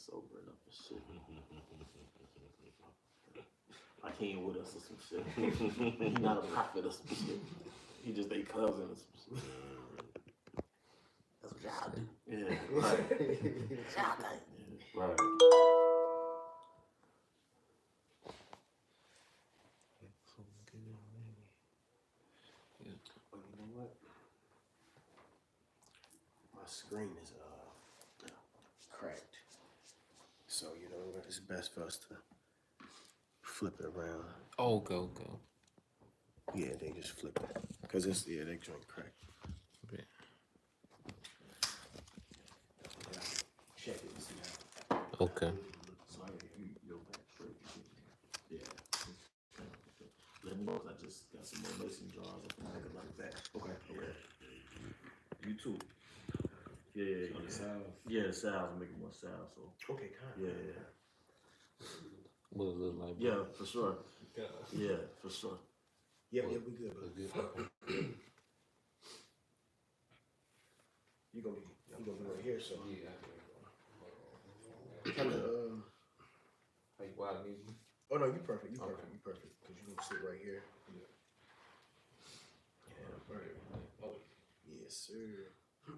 sobering up and shit. Like he ain't with us or some shit. He not a prophet or some shit. He just they cousin or some shit. That's what y'all do. Yeah, right. Y'all think. Right. But you know what? My screen is cracked. So you know it's best for us to flip it around. Oh, go. Yeah, they just flip it. Cause it's they joint cracked. Okay. Yeah, check it and see how. Okay. So I gotta hear your back straight. Yeah. Let me know 'cause I just got some more mason jars. I can make it like that. Okay. You too. Yeah. On the sides. Yeah, the sides will make it more sound. So. Okay, kind of. Yeah. What it look like? Yeah, for sure. Yeah, for sure. Yeah, we good. Bro. Good. You gonna be right here, so Yeah. kind of Like, why I need you? Oh no, you perfect. You Okay. perfect. You perfect. Cause you gonna sit right here. Yeah. Yeah, right. Oh. Yes, sir. There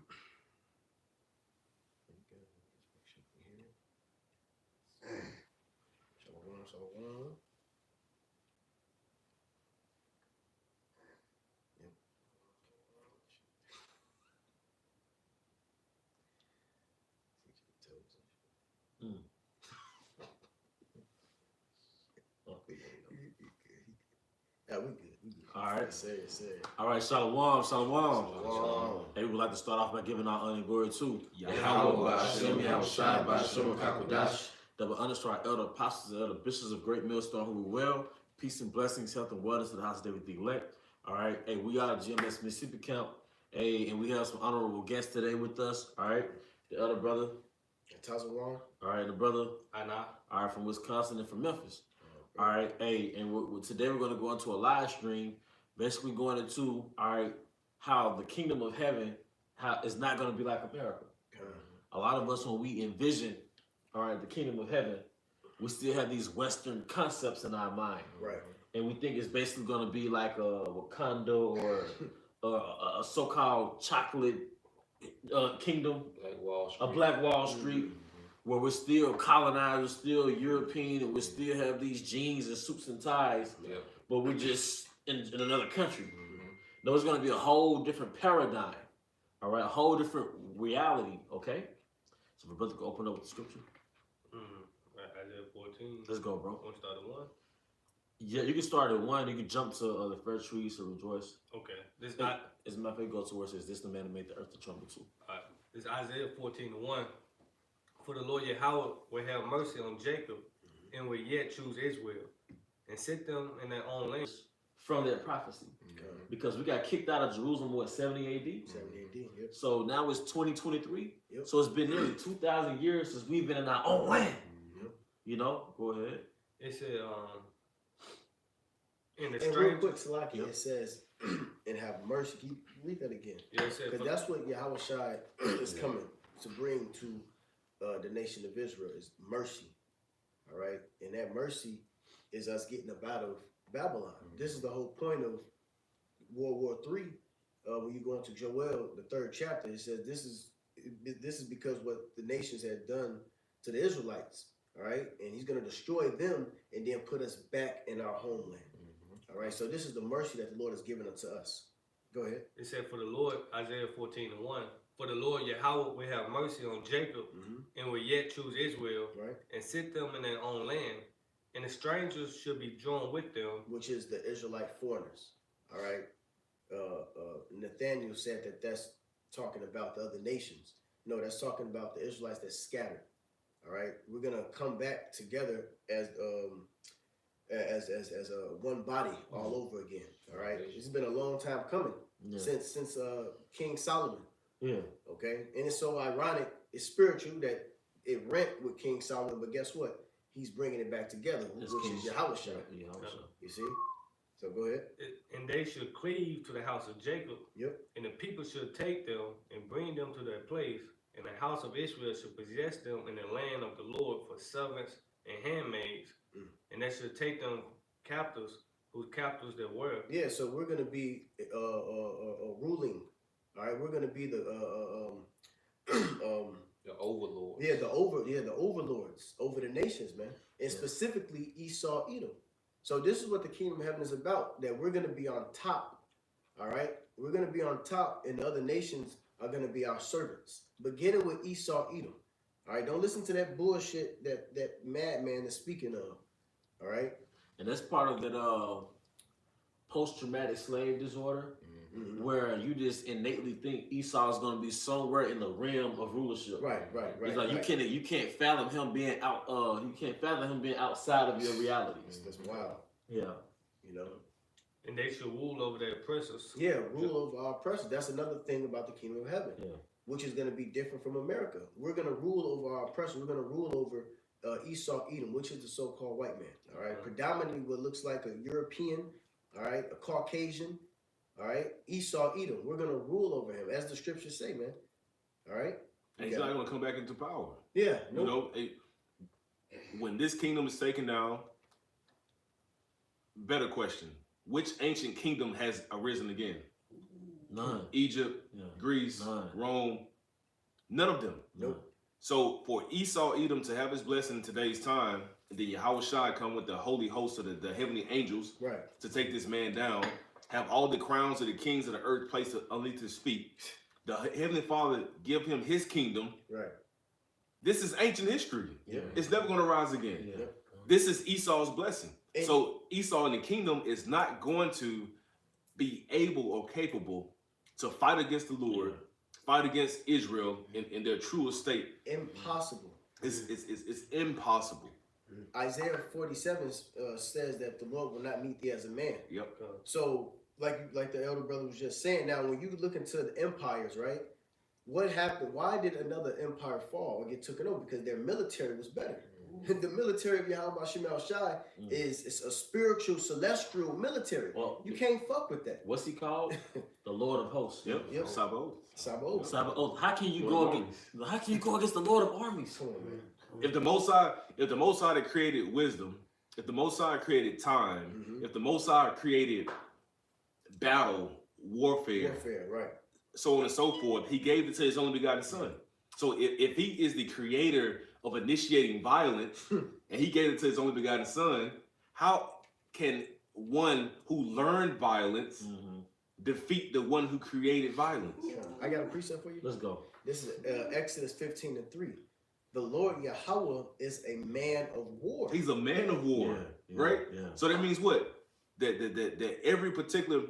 you go. Just make sure you can hear it. Shalom. Yep. Yeah, we good. All right. Yes, sir. All right, shalom. Hey, we would like to start off by giving our honor and glory to Yahweh, Hashem, Yahushua, Ba'ashem, Kakodash. double honors to our elder apostles and elder bishops of Great Millstone who we well. Peace and blessings, health and wellness to the house of David the elect. All right. Hey, we are GMS Mississippi camp. Hey, and we have some honorable guests today with us. All right. The elder brother. Tazawan. All right. The brother. Anna. All right. From Wisconsin and from Memphis. All right. Hey, and today we're going to go into a live stream, basically going into, all right, how the kingdom of heaven is not going to be like America. A lot of us, when we envision, all right, the kingdom of heaven, we still have these Western concepts in our mind. Right. And we think it's basically going to be like a Wakanda or a so-called chocolate kingdom, a Black Wall Street, where we're still colonized, we're still European, and we still have these jeans and suits and ties, but we're just in another country. No, it's going to be a whole different paradigm, all right, a whole different reality, okay? So my brother can open up with the scripture. Isaiah 14. Let's go, bro. Want to start at 1? Yeah, you can start at 1. You can jump to the first tree to rejoice. Okay. This As a matter of fact, go to where it says, "This the man that made the earth to tremble too." This Isaiah 14:1. For the Lord Yahweh will have mercy on Jacob and will yet choose Israel and set them in their own land. From that prophecy. Because we got kicked out of Jerusalem, what, 70 AD? 70 AD, yep. So now it's 2023. Yep. So it's been nearly 2,000 years since we've been in our own land. Yep. You know? Go ahead. It said, in the And real strange. quick, Salaki, it says, and have mercy. Can you read that again? Yeah, it said, Because that's what Yahweh Shai is coming to bring to the nation of Israel is mercy. All right? And that mercy is us getting up out of Babylon. This is the whole point of World War III. When you go into Joel, the 3rd chapter, it says this is because what the nations had done to the Israelites. All right? And he's going to destroy them and then put us back in our homeland. All right? So this is the mercy that the Lord has given unto us. Go ahead. It said, for the Lord, Isaiah 14:1. For the Lord Yahweh will have mercy on Jacob and will yet choose Israel and set them in their own land. And the strangers should be drawn with them. Which is the Israelite foreigners. All right. Nathaniel said that that's talking about the other nations. No, that's talking about the Israelites that's scattered. All right. We're gonna come back together as one body all over again. All right. It's been a long time coming since King Solomon. Yeah. Okay. And it's so ironic. It's spiritual that it rent with King Solomon, but guess what? He's bringing it back together, which is Yahweh Shai. You see? So go ahead. And they should cleave to the house of Jacob. Yep. And the people should take them and bring them to their place in the house of Israel should possess them in the land of the Lord for servants and handmaids, and they should take them captives, whose captives they were. Yeah, so we're gonna be ruling. All right, we're gonna be the overlords. Yeah, the overlords over the nations, man, and specifically Esau, Edom. So this is what the kingdom of heaven is about. That we're gonna be on top. All right, we're gonna be on top, and the other nations are gonna be our servants. Beginning with Esau, Edom. All right, don't listen to that bullshit that madman is speaking of. All right, and that's part of that post-traumatic slave disorder, where you just innately think Esau is going to be somewhere in the realm of rulership. Right. It's like you can't fathom him being out. You can't fathom him being outside of your reality. That's wild. Yeah. You know. And they should rule over their oppressors. Yeah, rule over our oppressors. That's another thing about the kingdom of heaven, which is going to be different from America. We're going to rule over our oppressors. We're going to rule over Esau, Edom, which is the so-called white man. All right, predominantly what looks like a European. All right, a Caucasian. All right, Esau, Edom. We're going to rule over him, as the scriptures say, man. All right, and he's not going to come back into power. Yeah, you know, when this kingdom is taken down. Better question. Which ancient kingdom has arisen again? None. Egypt, Greece, Rome. None of them. Nope. So for Esau, Edom to have his blessing in today's time, the Yahweh Shai come with the holy host of the heavenly angels to take this man down, have all the crowns of the kings of the earth placed underneath his feet. The Heavenly Father give him his kingdom. Right. This is ancient history. Yeah. It's never going to rise again. Yeah. This is Esau's blessing. So Esau in the kingdom is not going to be able or capable to fight against the Lord, fight against Israel in their true state. Impossible. It's impossible. Isaiah 47 says that the Lord will not meet thee as a man. Yep. So like the elder brother was just saying, now when you look into the empires, right? What happened? Why did another empire fall or get taken over? Because their military was better. The military of Yahweh Shemel Shai is a spiritual, celestial military. Well, you can't fuck with that. What's he called? The Lord of Hosts. Yep. Sabaoth. Sabaoth. How can you go against the Lord of Armies? Come on, man. If the Most High that created wisdom, if the Most High created time, if the Most High created battle, warfare, right, so on and so forth, he gave it to his only begotten Son. So if he is the creator of initiating violence, and he gave it to his only begotten Son, how can one who learned violence defeat the one who created violence? I got a precept for you. Let's go. This is Exodus 15:3. The Lord Yahweh is a man of war. He's a man of war, right? Yeah. So that means what? That every particular,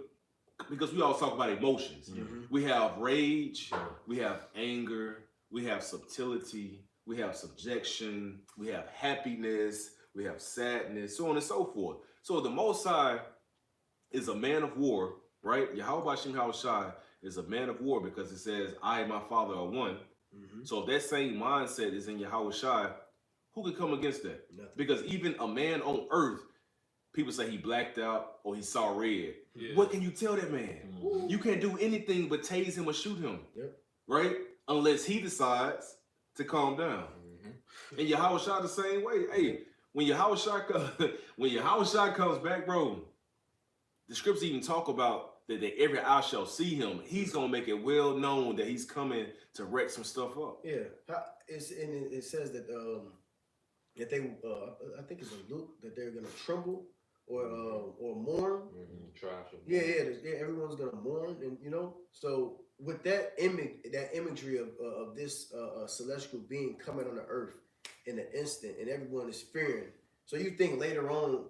because we always talk about emotions. We have rage, we have anger, we have subtlety, we have subjection, we have happiness, we have sadness, so on and so forth. So the Most High is a man of war, right? Yahweh Shem Shai is a man of war because it says, I and my Father are one. So if that same mindset is in Yahweh Shai, who can come against that? Nothing. Because even a man on earth, people say he blacked out or he saw red. Yeah. What can you tell that man? You can't do anything but tase him or shoot him, right? Unless he decides to calm down. And Yahweh Shai the same way. Hey, when Yahweh Shai comes back, bro, the scriptures even talk about that every eye shall see him. He's gonna make it well known that he's coming to wreck some stuff up. Yeah, it says that that they I think it's in Luke that they're gonna tremble or mourn. Yeah, everyone's gonna mourn, and you know. So with that imagery of this celestial being coming on the earth in an instant, and everyone is fearing. So you think later on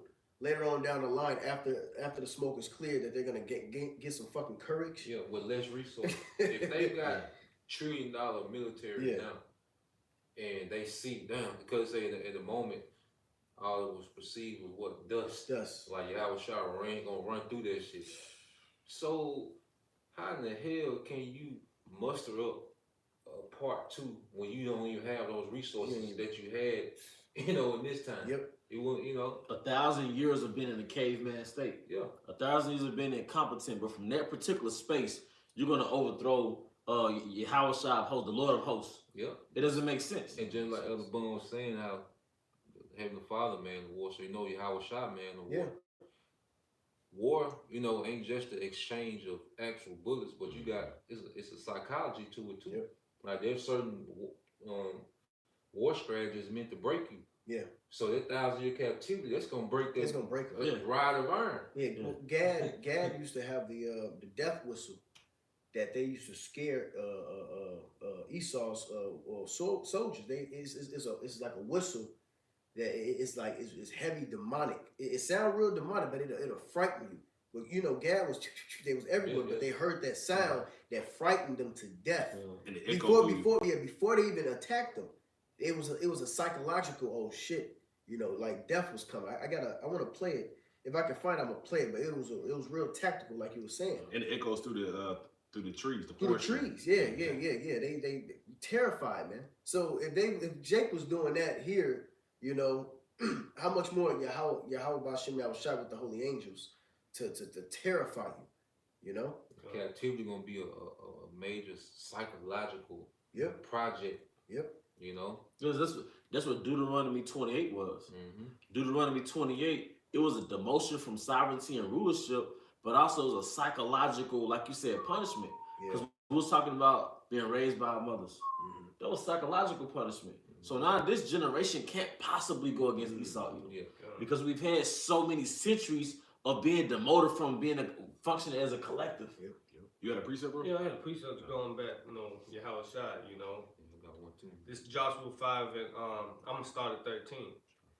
down the line, after the smoke is cleared, that they're gonna get some fucking courage. Yeah, with less resources. If they got $1 trillion military now, and they sink down, because say at the moment, all it was perceived was what? Dust. Like Yahweh Shai ain't gonna run through that shit. So how in the hell can you muster up a part two when you don't even have those resources that you had, in this time? Yep. It won't, 1,000 years of being in a caveman state. Yeah. 1,000 years of being incompetent, but from that particular space, you're gonna overthrow Yahweh Shai of hosts, the Lord of hosts. Yeah. It doesn't make sense. And just like Elder Bun was saying, how Heavenly Father, man, the war, so you know Yahweh Shai, man, the war. War, you know, ain't just the exchange of actual bullets, but you got, it's a psychology to it too. Yep. Like there's certain war strategies meant to break you. Yeah. So that 1,000-year captivity, that's gonna break that. It's gonna break it. Rod of iron. Yeah. Well, Gad used to have the death whistle that they used to scare Esau's soldiers. It's like a whistle that it's heavy demonic. It sounds real demonic, but it'll frighten you. But you know, Gad was everywhere, but they heard that sound that frightened them to death. Before they even attacked them, it was a psychological, oh shit, you know, like death was coming. I want to play it. If I can find it, I'm gonna play it. But it was real tactical, like you were saying. And it echoes through the trees, through the trees. Yeah. They terrified, man. So if Jake was doing that here, you know, how much more Yahweh B'Shem Yahushua with the holy angels to terrify you, you know? Captivity gonna be a major psychological project. Yep. You know? That's what Deuteronomy 28 was. Mm-hmm. Deuteronomy 28, it was a demotion from sovereignty and rulership, but also it was a psychological, like you said, punishment. Because we was talking about being raised by our mothers. Mm-hmm. That was psychological punishment. Mm-hmm. So now this generation can't possibly go against Esau, because we've had so many centuries of being demoted from being functioning as a collective. Yep. You had a precept, bro? Yeah, I had a precept going back, you know, Yahweh Shai, you know. This Joshua 5, and I'm going to start at 13.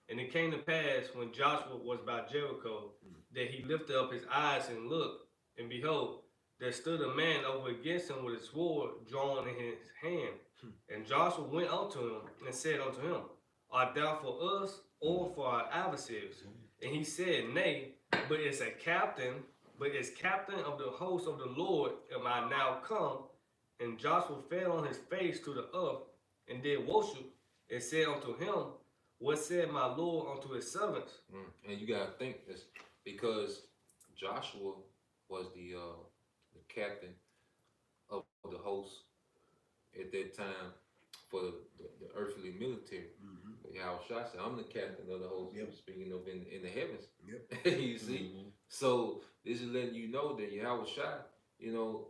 And it came to pass when Joshua was by Jericho that he lifted up his eyes and looked, and behold, there stood a man over against him with a sword drawn in his hand. And Joshua went unto him and said unto him, Art thou for us or for our adversaries? And he said, Nay, but as captain of the host of the Lord am I now come. And Joshua fell on his face to the earth and did worship, and said unto him, What said my Lord unto his servants? And you gotta think this, because Joshua was the captain of the host at that time for the earthly military. Yahweh said, I'm the captain of the host, speaking of in the heavens. You see? So this is letting you know that Yahweh Shai, you know,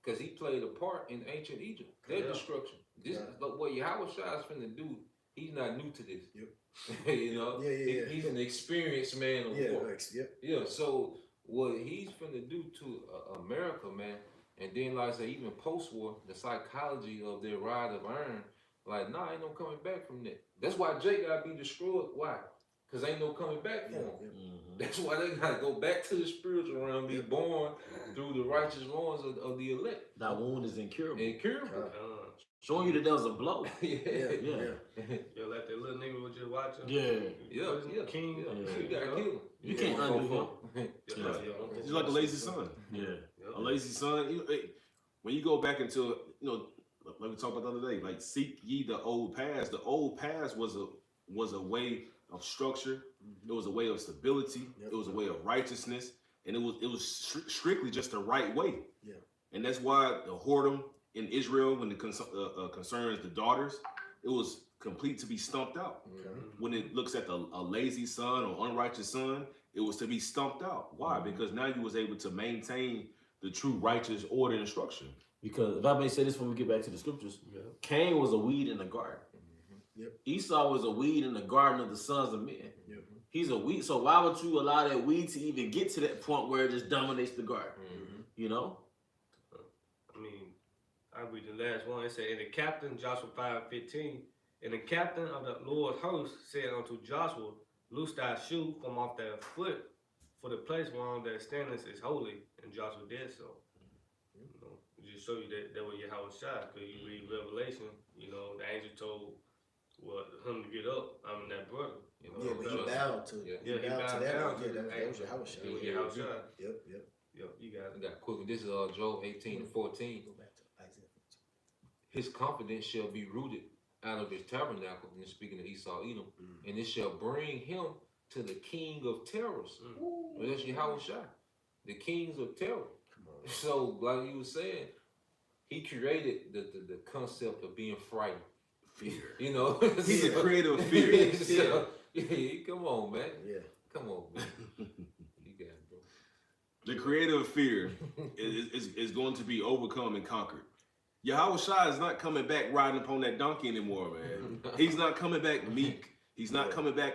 because he played a part in ancient Egypt, their destruction. This is what Yahweh Shai is finna do. He's not new to this. You know? He's an experienced man of war. So what he's finna do to America, man, and then like I say, even post-war, the psychology of their rod of iron, like, nah, ain't no coming back from that. That's why Jake gotta be destroyed. Why? Because ain't no coming back for him. That's why they gotta go back to the spiritual realm, be born through the righteous ones of the elect. That wound is incurable. Showing you that there was a blow. Yo, like that little nigga was just watching. King. You gotta kill him. You can't undo him. He's like a lazy son. A lazy son. When you go back into, you know, like we talked about the other day, like seek ye the old paths. The old paths was a way of structure. It was a way of stability. It was a way of righteousness, and it was strictly just the right way. And that's why the whoredom in Israel, when it concerns the daughters, it was complete to be stumped out. When it looks at a lazy son or unrighteous son, it was to be stumped out. Why? Because now you was able to maintain the true righteous order and structure. Because if I may say this when we get back to the scriptures, Cain was a weed in the garden. Esau was a weed in the garden of the sons of men. He's a weed. So why would you allow that weed to even get to that point where it just dominates the garden? You know? I mean, I read the last one. It said, and the captain, Joshua 5:15, and the captain of the Lord's host said unto Joshua, Loose thy shoe from off thy foot, for the place whereon thou standest is holy. And Joshua did so. You know, just show you that was Yahweh Shai. Because you read Revelation, you know, the angel told him to get up. I mean, that brother. You know, but he bowed to it. He bowed down to that. That was Yahweh Shai. It was Yahweh Shai. Yep. You got it. Got quick. This is Job 18:14. Go back to Isaiah 14. His confidence shall be rooted out of his tabernacle, and speaking of Esau, Edom, and it shall bring him to the king of terrors. Well, that's Yahweh Shai, the kings of terror. So, like you were saying, He created the concept of being frightened. Fear. You know, he's a creator of fear. So, come on, man. Yeah. Come on, man. You got it, bro. The creator of fear is going to be overcome and conquered. Yahweh Shai is not coming back riding upon that donkey anymore, man. He's not coming back meek. He's not coming back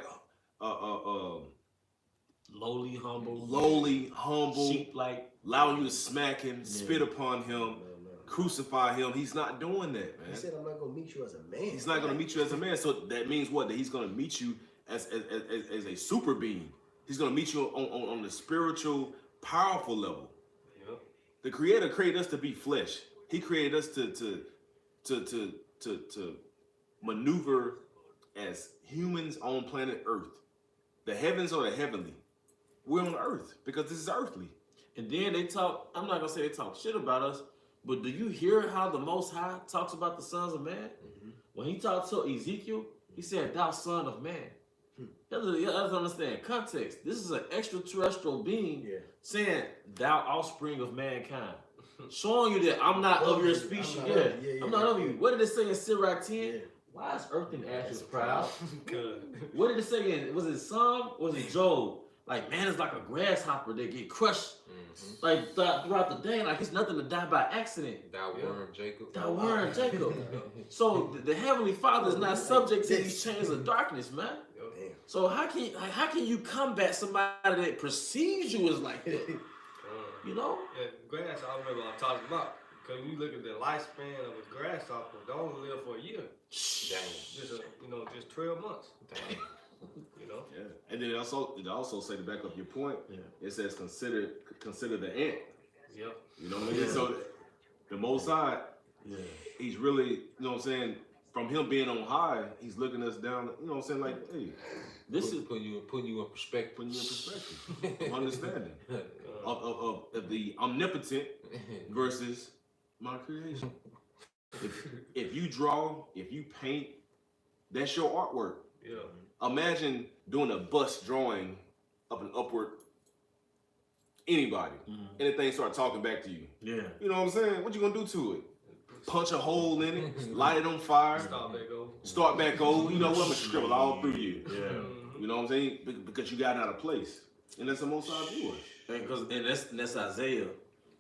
lowly, humble, sheep-like, allowing you to smack him, spit upon him, crucify him. He's not doing that, man. He said, I'm not going to meet you as a man. He's not going to meet you as a man. So that means what? That he's going to meet you as a super being. He's going to meet you on the spiritual, powerful level. Yep. The Creator created us to be flesh. He created us to maneuver as humans on planet Earth. The heavens are the heavenly. We're on Earth because this is earthly. And then they talk, I'm not going to say they talk shit about us, but do you hear how the Most High talks about the sons of man? Mm-hmm. When he talked to Ezekiel, he said, thou son of man. You have to understand context. This is an extraterrestrial being saying, thou offspring of mankind. Showing you that I'm not of your species. I'm not of you. What did it say in Sirach 10? Yeah. Why is earth and ashes proud? What did it say in, was it Psalm or was it Job? Like, man is like a grasshopper that get crushed like throughout the day. Like, it's nothing to die by accident. Thou worm, Jacob. Thou worm, Jacob. So the Heavenly Father is not subject to these chains of darkness, man. So how can you combat somebody that perceives you as like that? You know? Yeah, grass, I remember I talked about. Because you look at the lifespan of a grasshopper, they only live for a year. Dang. Just 12 months. Dang. You know? Yeah. And then it also say to back up your point, it says consider the ant. Yep. You know what I mean? So the Most High, he's really, you know what I'm saying, from him being on high, he's looking us down, you know what I'm saying, like, hey, this is putting you in perspective. Understanding of the omnipotent versus my creation. If you draw, if you paint, that's your artwork. Yeah. Imagine doing a bust drawing of an upward anybody, and the thing start talking back to you. Yeah. You know what I'm saying? What you gonna do to it? Punch a hole in it, light it on fire, start back over. You know what? I'm gonna scribble all through you. Yeah. You know what I'm saying? Because you got out of place, and that's the Most High doing. And that's Isaiah,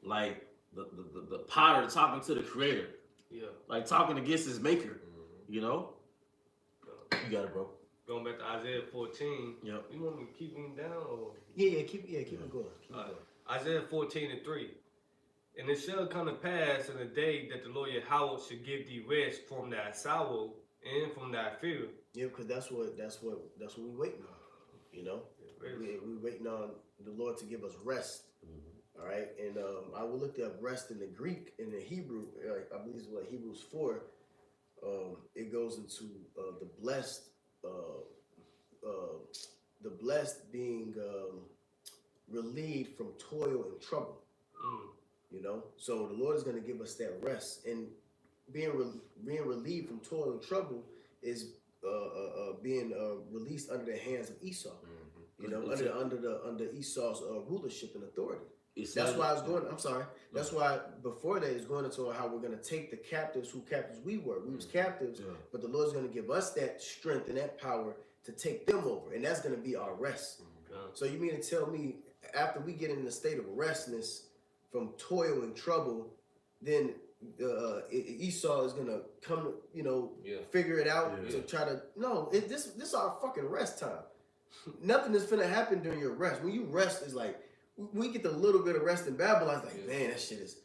like the potter talking to the Creator. Yeah. Like talking against his maker. You know. You got it, bro. Going back to Isaiah 14. Yep. You want me to keep him down or? Yeah, keep it going. Isaiah 14:3. And it shall come to pass in the day that the Lord Yahweh should give thee rest from thy sorrow and from thy fear. Yeah, because that's what we waiting on. You know, we waiting on the Lord to give us rest. All right, and I will look up rest in the Greek and the Hebrew. I believe it's what Hebrews 4. It goes into the blessed being relieved from toil and trouble. You know, so the Lord is going to give us that rest, and being relieved from toil and trouble is being released under the hands of Esau. You know, under Esau's rulership and authority. That's why I was going. I'm sorry. That's why before that is going into how we're going to take the captives, who captives we were. We was captives, but the Lord's going to give us that strength and that power to take them over, and that's going to be our rest. So you mean to tell me after we get in the state of restness from toil and trouble, then Esau is going to come, figure it out to try to this is our fucking rest time. Nothing is finna happen during your rest. When you rest, is like. We get the little bit of rest in Babylon. It's like, man, that shit is.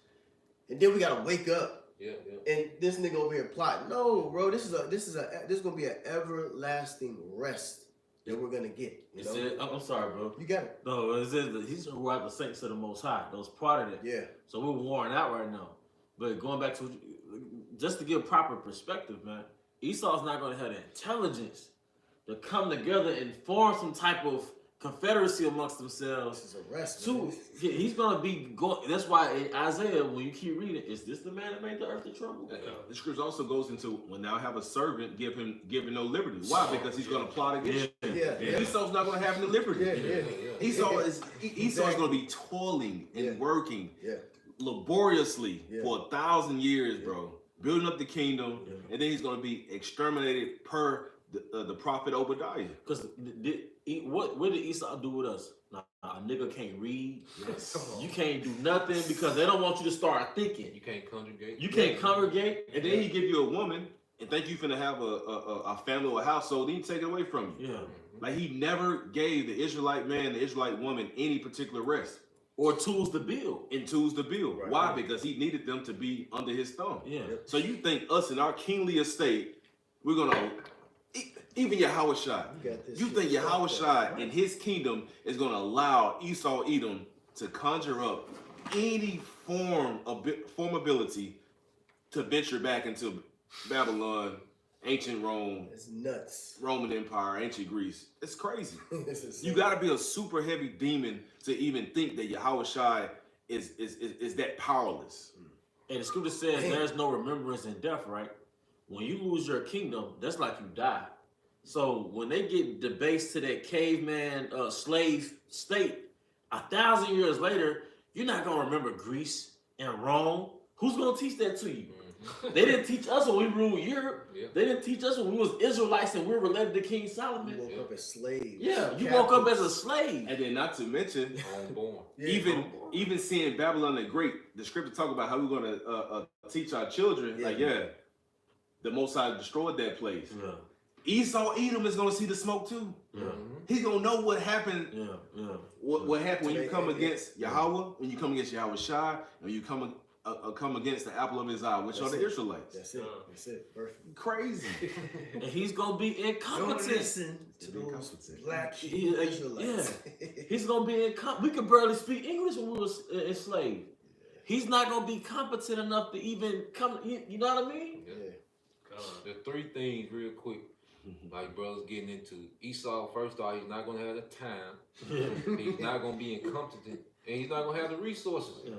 And then we gotta wake up. And this nigga over here plotting. No, bro, this is gonna be an everlasting rest that we're gonna get. You know? I'm sorry, bro. You got it. No, it says that he's who are the saints of the Most High. Those part of it. Yeah. So we're worn out right now. But going back to just to give proper perspective, man, Esau's not gonna have the intelligence to come together and form some type of confederacy amongst themselves. This is a rest. He's gonna be going. That's why in Isaiah, when you keep reading, is this the man that made the earth to tremble? The scripture also goes into when thou have a servant, give him no liberty. Why? Because he's gonna plot against you. Esau's not gonna have any liberty. Esau is gonna be toiling and working. laboriously for 1,000 years, bro, building up the kingdom, and then he's going to be exterminated per the prophet Obadiah. Because what did Esau do with us? Nah, a nigga can't read. Yes. You can't do nothing because they don't want you to start thinking. You can't congregate. You can't congregate. And then he give you a woman and think you finna have a family or a household, then he take it away from you. Yeah. Like he never gave the Israelite man, the Israelite woman any particular rest. Or tools to build. And tools to build. Right. Why? Because he needed them to be under his thumb. Yeah. So you think us in our kingly estate, we're gonna even Yahweh Shai. You think Yahweh Shai in his kingdom is gonna allow Esau Edom to conjure up any form of formability to venture back into Babylon, ancient Rome? It's nuts. Roman Empire, ancient Greece. It's crazy. You gotta be a super heavy demon to even think that Yahweh Shai is that powerless. And the scripture says there's no remembrance in death, right? When you lose your kingdom, that's like you die. So when they get debased to that caveman slave state, 1,000 years later, you're not gonna remember Greece and Rome. Who's gonna teach that to you? They didn't teach us when we ruled Europe. They didn't teach us when we was Israelites and we were related to King Solomon. You woke up as slaves. Yeah, you woke up as a slave. And then not to mention, born. even seeing Babylon the Great, the scripture talk about how we're gonna teach our children. The Most High destroyed that place. Yeah. Esau Edom is gonna see the smoke too. Yeah. He's gonna know what happened. Yeah. What happened when you come against Yahweh, when you come against Yahweh Shai, when you come against the apple of his eye, which are the Israelites. That's it. That's it. Perfect. Crazy. And he's gonna be incompetent. Don't listen to those black Israelites. Yeah. He's gonna be incompetent. We could barely speak English when we was enslaved. He's not gonna be competent enough to even come. You know what I mean? The three things, real quick, like brothers getting into. Esau, first off, he's not gonna have the time. He's not gonna be incompetent, and he's not gonna have the resources. You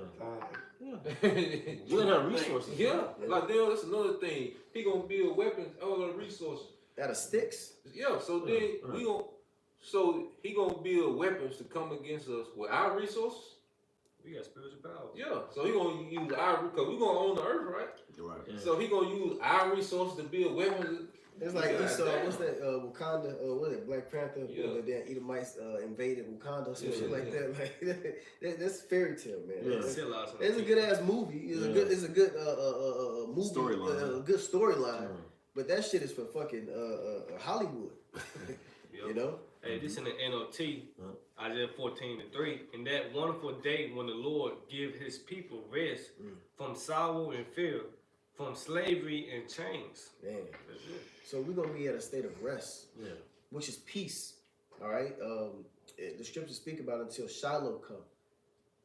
don't have resources. Like that's another thing. He gonna build weapons, all the resources. Out of sticks. So then so he gonna build weapons to come against us with our resources. We got spiritual power. So he gonna use our, because we gonna own the earth, right? Right. So he gonna use our resources to build weapons. It's like Esau, what's that, Wakanda, what is it, Black Panther, the damn Edomites invaded Wakanda, some shit like that. Like, that's fairy tale, man. It's a good ass movie. It's a good movie, storyline. A good storyline. But that shit is for fucking Hollywood. You know? Hey, this in the NOT, Isaiah 14:3. In that wonderful day when the Lord give his people rest from sorrow and fear, from slavery and chains. Man. So we're going to be at a state of rest, which is peace. All right? The scriptures speak about until Shiloh come.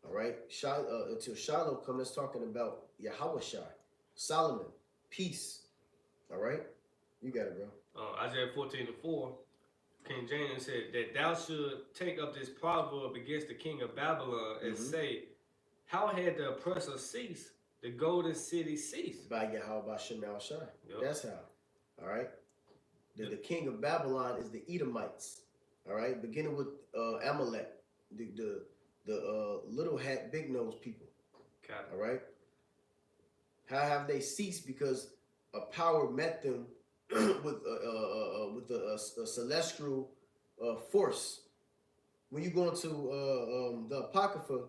All right? Until Shiloh come, that's talking about Yahweh Shai, Solomon, peace. All right? You got it, bro. Isaiah 14:4. King James said that thou should take up this proverb against the king of Babylon and say, how had the oppressor ceased? The golden city ceased. By Yahweh Shem Al Shai. That's how. All right. The king of Babylon is the Edomites. All right. Beginning with Amalek, the little hat, big nose people. Okay. All right. How have they ceased? Because a power met them with a celestial force. When you go into the Apocrypha,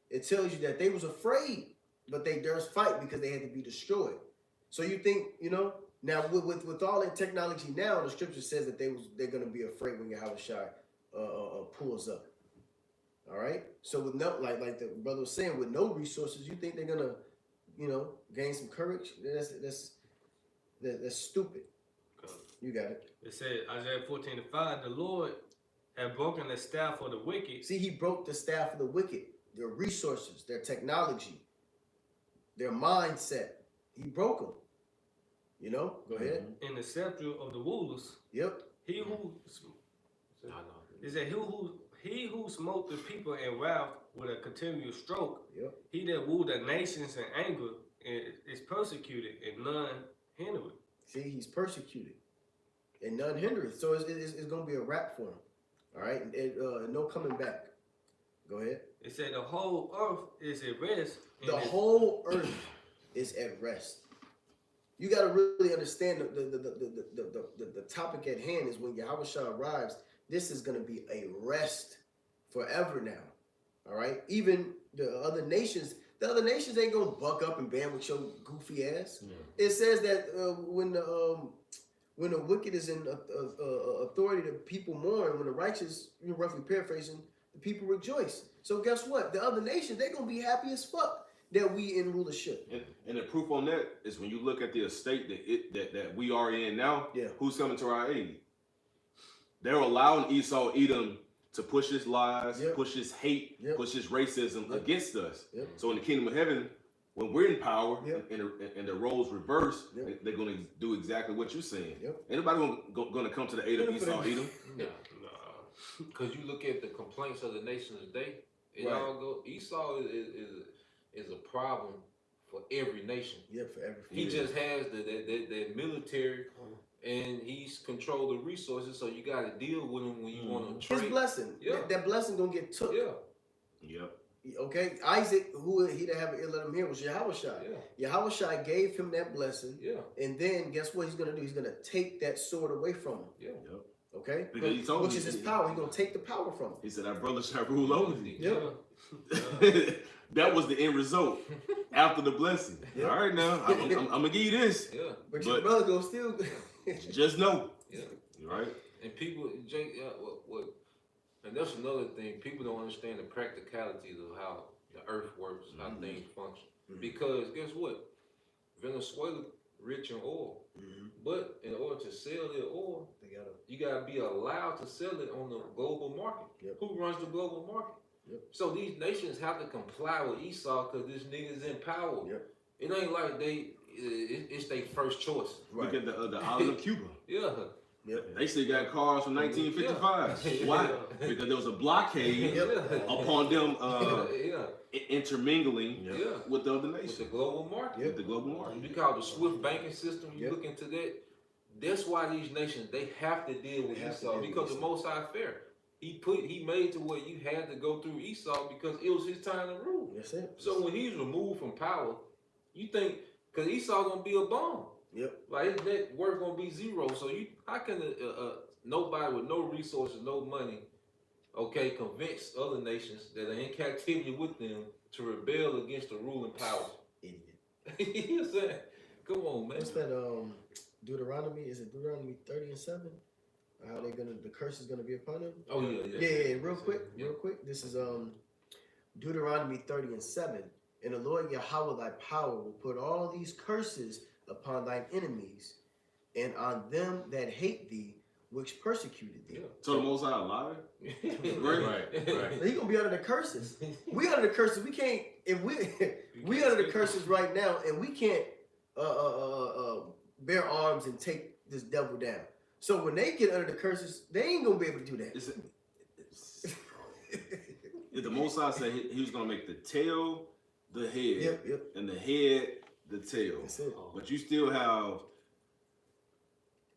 it tells you that they was afraid, but they durst fight because they had to be destroyed. So you think, now with all that technology now, the scripture says that they're gonna be afraid when Yahweh Shai pulls up. All right. So with no, like the brother was saying, with no resources, you think they're gonna, gain some courage? That's stupid. You got it. It said, Isaiah 14:5, the Lord had broken the staff of the wicked. See, he broke the staff of the wicked, their resources, their technology, their mindset. He broke them. Go ahead. In the scepter of the rulers. Yep. He who smote the people in wrath with a continual stroke. Yep. He that ruled the nations in anger is persecuted, and none hinder it. See, he's persecuted, and none hinder it. So it's going to be a wrap for him. All right, and no coming back. Go ahead. It said the whole earth is at rest. The whole earth is at rest. You got to really understand the topic at hand is when Yahweh Shah arrives, this is going to be a rest forever now. All right? Even the other nations ain't going to buck up and band with your goofy ass. Yeah. It says that when the wicked is in authority, the people mourn. When the righteous, you're roughly paraphrasing, the people rejoice. So guess what? The other nations, they're going to be happy as fuck that we in rulership. And the proof on that is when you look at the estate that we are in now, who's coming to our aid? They're allowing Esau, Edom, to push his lies, push his hate, push his racism against us. So in the kingdom of heaven, when we're in power and the roles reverse, they're going to do exactly what you're saying. Anybody going to come to the aid of Esau, Edom? No. Because you look at the complaints of the nations today, it all go. Esau is a problem for every nation. Yeah, for every. He just has the military, and he's control the resources. So you got to deal with him when you want to trade. His blessing. That blessing gonna get took. Yep. Okay, Isaac, who he that have an let him hear was Yahweh Shai. Yahweh Shai gave him that blessing. And then guess what he's gonna do? He's gonna take that sword away from him. Okay, because he told which is his power. He's gonna take the power from him. He said, "Our brother shall rule over thee." That was the end result after the blessing. All right, now I'm gonna give you this. But your brother gonna still just know. Right. And people, what? And that's another thing. People don't understand the practicalities of how the earth works, how things function. Because guess what? Venezuela rich in oil, but in order to sell their oil, you gotta be allowed to sell it on the global market. Who runs the global market? So these nations have to comply with Esau because this nigga's in power. It ain't like it's their first choice. Look at the island of Cuba. They still got cars from 1955. Why? Because there was a blockade upon them intermingling with the other nations. With the global market. With the global market. You call the SWIFT banking system, you look into that. That's why these nations, they have to deal with Esau because the Most High fair. He made to where you had to go through Esau because it was his time to rule. That's it. So when he's removed from power, you think, because Esau gonna be a bum. Like his net worth gonna be zero. So how can nobody with no resources, no money, convince other nations that are in captivity with them to rebel against the ruling power? Idiot. You know what I'm saying? Come on, man. What's that? Deuteronomy? Is it Deuteronomy 30:7? How the curse is gonna be upon them? Oh yeah. Real quick. This is Deuteronomy 30:7. And the Lord Yahweh thy power will put all these curses upon thine enemies, and on them that hate thee, which persecuted thee. So the Most High alive? Right. He gonna be under the curses. We under the curses. We can't. If we under the curses right now, and we can't bear arms and take this devil down. So when they get under the curses, they ain't gonna be able to do that. The Most High said he was gonna make the tail the head, and the head the tail. That's it. But you still have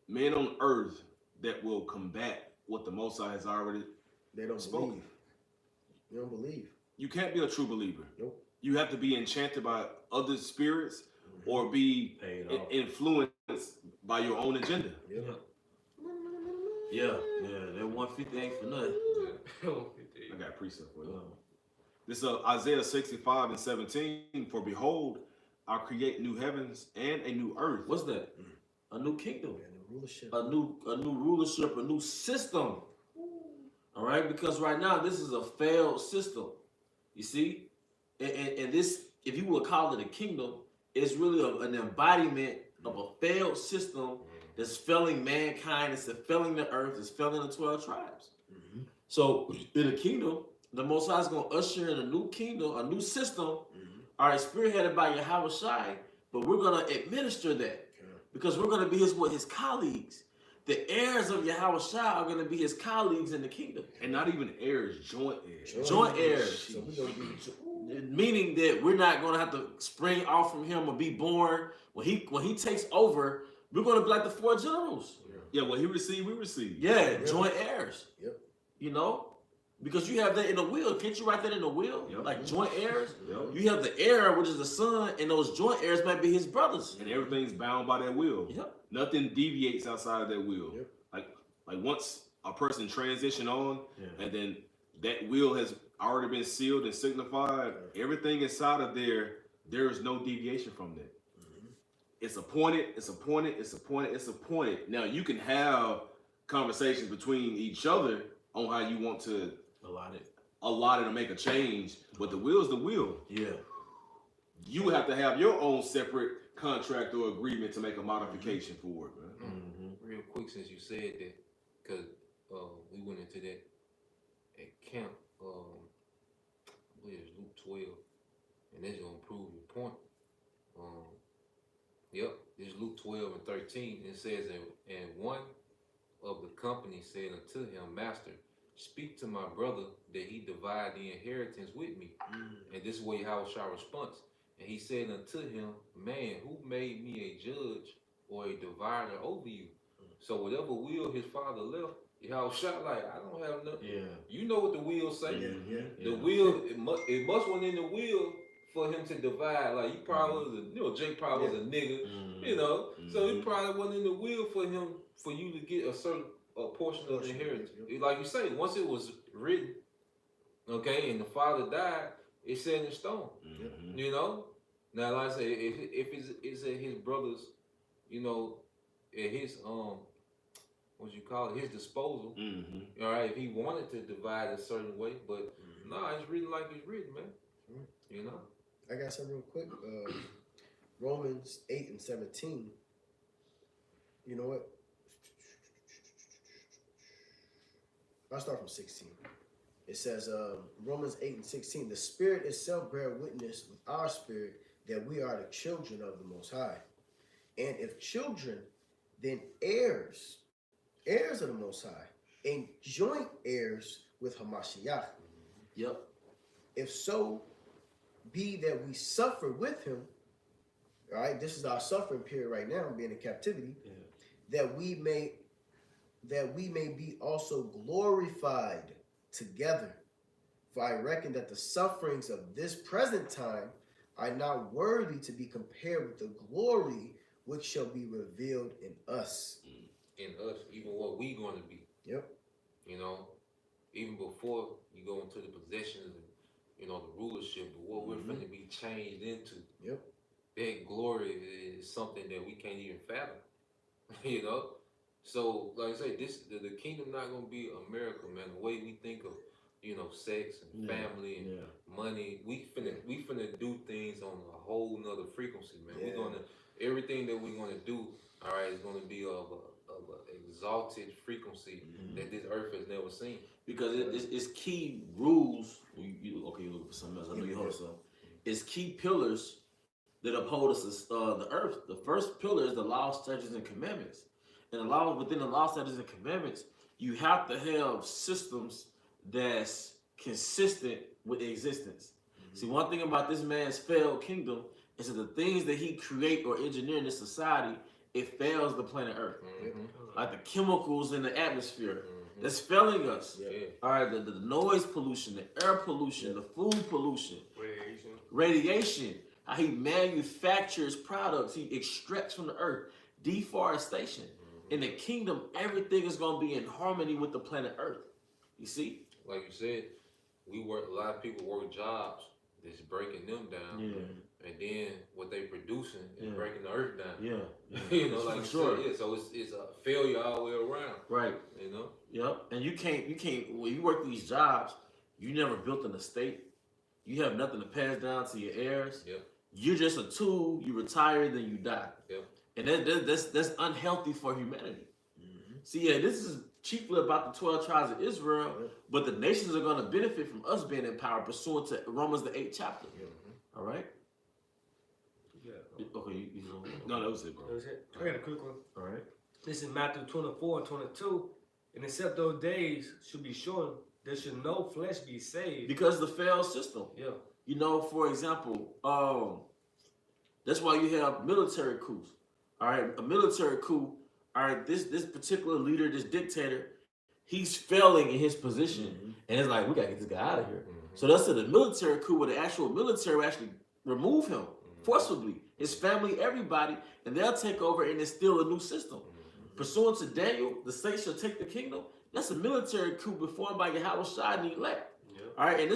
men on earth that will combat what the Most High has already spoken. Believe. They don't believe. You can't be a true believer. Nope. You have to be enchanted by other spirits or be influenced by your own agenda. That 150 ain't for nothing. I got a precept for you. This is Isaiah 65:17. For behold, I'll create new heavens and a new earth. What's that? A new kingdom. Rulership. A new rulership, a new system. All right, because right now this is a failed system. You see, and this, if you would call it a kingdom, it's really an embodiment of a failed system that's failing mankind, it's failing the earth, it's failing the 12 tribes. So in a kingdom, the Most High is going to usher in a new kingdom, a new system. All right, spearheaded by Yahweh Shai, but we're going to administer that because we're going to be his colleagues. The heirs of Yahweh Shai are going to be his colleagues in the kingdom. And not even heirs, joint heirs. Joint heirs. So meaning that we're not going to have to spring off from him or be born. When he takes over, we're going to be like the 4 generals. Yeah, what he received, we receive. Yeah, joint heirs. Yep. You know? Because you have that in the will. Can't you write that in the will? Yep. Like joint heirs? Yep. You have the heir, which is the son, and those joint heirs might be his brothers. And everything's bound by that will. Yep. Nothing deviates outside of that will. Yep. Like once a person transition on, and then that will has already been sealed and signified, everything inside of there is no deviation from that. It's appointed, it's appointed, it's appointed, it's appointed. Now you can have conversations between each other on how you want to allot it or make a change, but the will is the will. Yeah. You have to have your own separate contract or agreement to make a modification for it, man. Real quick, since you said that, because we went into that at camp, I believe it's Luke 12, and that's going to prove your point. Yep, it's Luke 12 and 13, and it says, and one of the company said unto him, Master, speak to my brother that he divide the inheritance with me. And this way how shall response? And he said unto him, man, who made me a judge or a divider over you? So whatever will his father left, y'all shot like, I don't have nothing. Yeah. You know what the will say. Yeah. The will, it must went in the will for him to divide. Like, he probably was Jake probably was a nigga, you know. So it probably wasn't in the will for you to get a certain portion of the inheritance. Like you say, once it was written, okay, and the father died, it's set in stone. You know. Now, like I say, if it's at his brother's, you know, at his what you call it, his disposal. All right, if he wanted to divide a certain way, but it's written like it's written, man. You know. I got some real quick. Romans 8 and 17. You know what? I'll start from 16. It says, Romans 8 and 16, the Spirit itself bear witness with our spirit that we are the children of the Most High. And if children, then heirs of the Most High, and joint heirs with Hamashiach. Yep. If so be that we suffer with him, all right, this is our suffering period right now, being in captivity, that we may be also glorified together. For I reckon that the sufferings of this present time are not worthy to be compared with the glory which shall be revealed in us. In us, even what we going to be. Yep. You know, even before you go into the possessions and, you know, the rulership, but what we're going to be changed into. Yep. That glory is something that we can't even fathom. You know? So, like I say, the kingdom not going to be America, man. The way we think of, you know, sex and family and money, we finna do things on a whole nother frequency, man. We're gonna, everything that we're gonna do, all right, is gonna be of an exalted frequency that this earth has never seen. Because it's key rules. You looking for something else. I know you hold some. It's key pillars that uphold us the earth. The first pillar is the law, statutes, and commandments. And within the law, statutes, and commandments, you have to have systems that's consistent with existence. See, one thing about this man's failed kingdom is that the things that he create or engineer in this society, it fails the planet Earth. Like the chemicals in the atmosphere, that's failing us. All right, the noise pollution, the air pollution, the food pollution, radiation, how he manufactures products, he extracts from the earth, deforestation. In the kingdom, everything is going to be in harmony with the planet Earth. You see? Like you said, a lot of people work jobs that's breaking them down. And then what they producing is breaking the earth down. You know, like you said, so it's a failure all the way around. Right. You know? Yep. And you can't when you work these jobs, you never built an estate. You have nothing to pass down to your heirs. You're just a tool, you retire, then you die. And that's unhealthy for humanity. See, this is chiefly about the 12 tribes of Israel, but the nations are going to benefit from us being in power pursuant to Romans the 8th chapter. All right? Okay, no, that was it, bro. That was it. I got a quick one. All right. This is Matthew 24 and 22. And except those days should be shortened, there should no flesh be saved. Because the failed system. You know, for example, that's why you have military coups. All right, a military coup. All right, this particular leader, this dictator, he's failing in his position, and it's like we gotta get this guy out of here. So that's the military coup, where the actual military actually remove him forcibly, his family, everybody, and they'll take over and instill a new system. Pursuant to Daniel, the saints shall take the kingdom. That's a military coup performed by Yahweh Shai and the elect. All right, and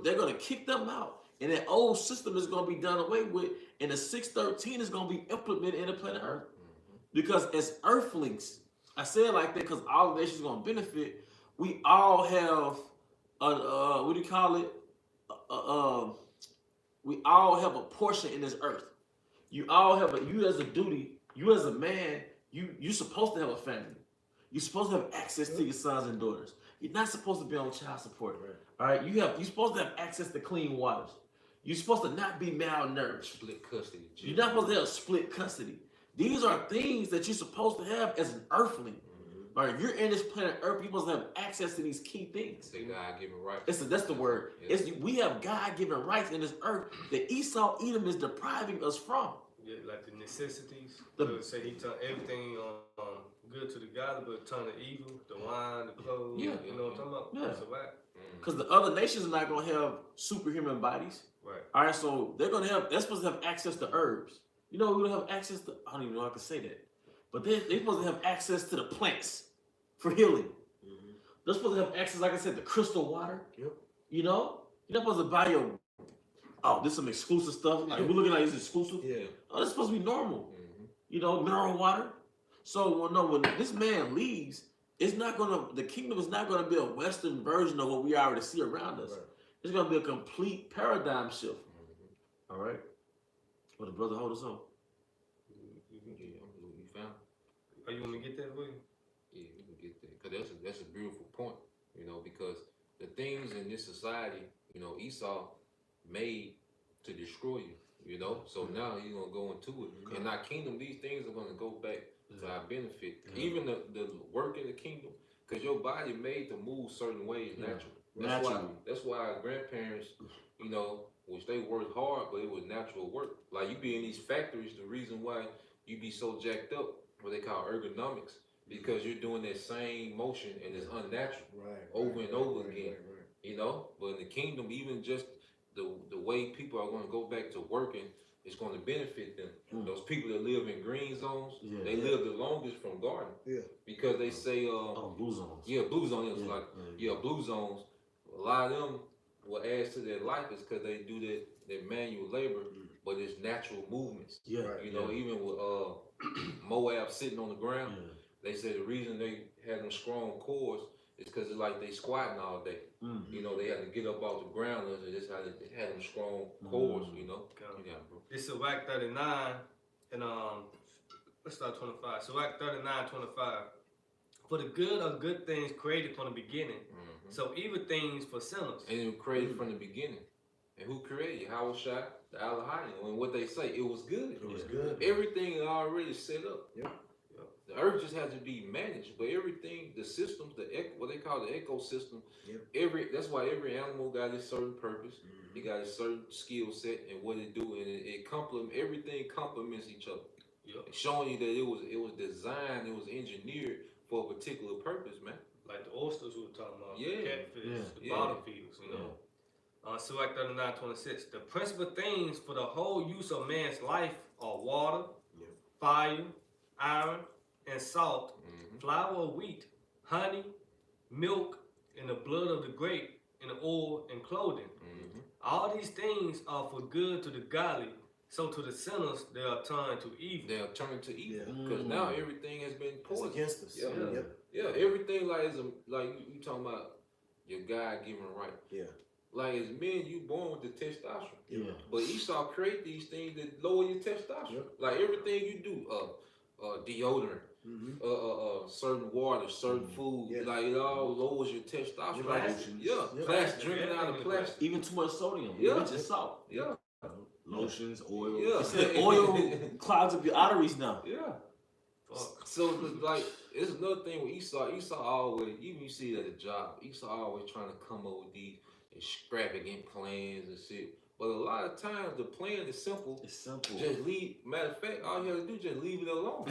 they're gonna kick them out, and that old system is gonna be done away with, and the 613 is gonna be implemented in the planet Earth. Because as earthlings, I say it like that because all the nations gonna benefit. We all have what do you call it? We all have a portion in this earth. You all have you as a duty. You as a man, you're supposed to have a family. You're supposed to have access to your sons and daughters. You're not supposed to be on child support. All right, you're supposed to have access to clean waters. You're supposed to not be malnourished. Split custody. You're not supposed to have split custody. These are things that you're supposed to have as an earthling. All right, you're in this planet Earth. You're supposed to have access to these key things. Say God-given rights. That's the word. Yeah. We have God-given rights in this earth that Esau, Edom is depriving us from. Yeah, like the necessities. Say he turned everything good to the godly, but turn to evil. The wine, the clothes. Yeah. You know what I'm talking about? Yeah. That's a fact. Because the other nations are not going to have superhuman bodies. Right. All right, so they're supposed to have access to herbs. You know, we don't have access to, I don't even know how I can say that. But they're supposed to have access to the plants for healing. They're supposed to have access, like I said, to crystal water. Yep. You know? You're not supposed to buy this is some exclusive stuff. Like, we're looking like it's exclusive. Yeah. Oh, that's supposed to be normal. You know, mineral water. So, when this man leaves, the kingdom is not going to be a Western version of what we already see around us. Right. It's going to be a complete paradigm shift. All right? Well, the brother hold us on. You found it. Oh, you want me to get that, William? Yeah, we can get that. Because that's a beautiful point, because the things in this society, Esau made to destroy you, So now he's going to go into it. In our kingdom, these things are going to go back to our benefit. Even the work in the kingdom, because your body made to move certain ways naturally. That's why our grandparents, which they worked hard, but it was natural work. Like you be in these factories, the reason why you be so jacked up, what they call ergonomics, because you're doing that same motion and it's unnatural over and over again. But in the kingdom, even just the way people are going to go back to working, it's going to benefit them. Those people that live in green zones, they live the longest from garden. Because they say blue zones. Blue zones. Blue zones. A lot of them, what adds to their life is because they do their manual labor, but it's natural movements. Even with Moab sitting on the ground, they say the reason they had them strong cores is because it's like they squatting all day. They had to get up off the ground, and that's how they had them strong cores. Bro. This is Act 39, and let's start 25. So Act 39, 25. For the good of good things created from the beginning. So evil things for sinners. And it was created from the beginning. And who created it? Howard Shai, the Elohim. And what they say, it was good. It was good. Everything is already set up. The earth just has to be managed, but everything, the systems, what they call the ecosystem, that's why every animal got its certain purpose. It got a certain skill set and what it do, and everything complements each other. Showing you that it was designed, it was engineered for a particular purpose, man. Like the oysters we were talking about, catfish, the bottom feeders, So Act 39, 26. The principal things for the whole use of man's life are water, fire, iron, and salt, flour or wheat, honey, milk, and the blood of the grape, and the oil and clothing. All these things are for good to the godly, so to the sinners they are turned to evil. They are turned to evil because now everything has been poisoned against us. Everything like you talking about your God-given right. Like as men, you born with the testosterone. But Esau create these things that lower your testosterone. Like everything you do, deodorant, certain water, certain food, like it all lowers your testosterone. Plastic, drinking out of plastic. Even too much sodium. Just salt. Lotions, oil. Oil clogs up your arteries now. So like it's another thing with Esau. Esau always, even you see it at a job, Esau always trying to come up with these extravagant plans and shit. But a lot of times the plan is simple. It's simple. Just leave. Matter of fact, all you have to do is just leave it alone.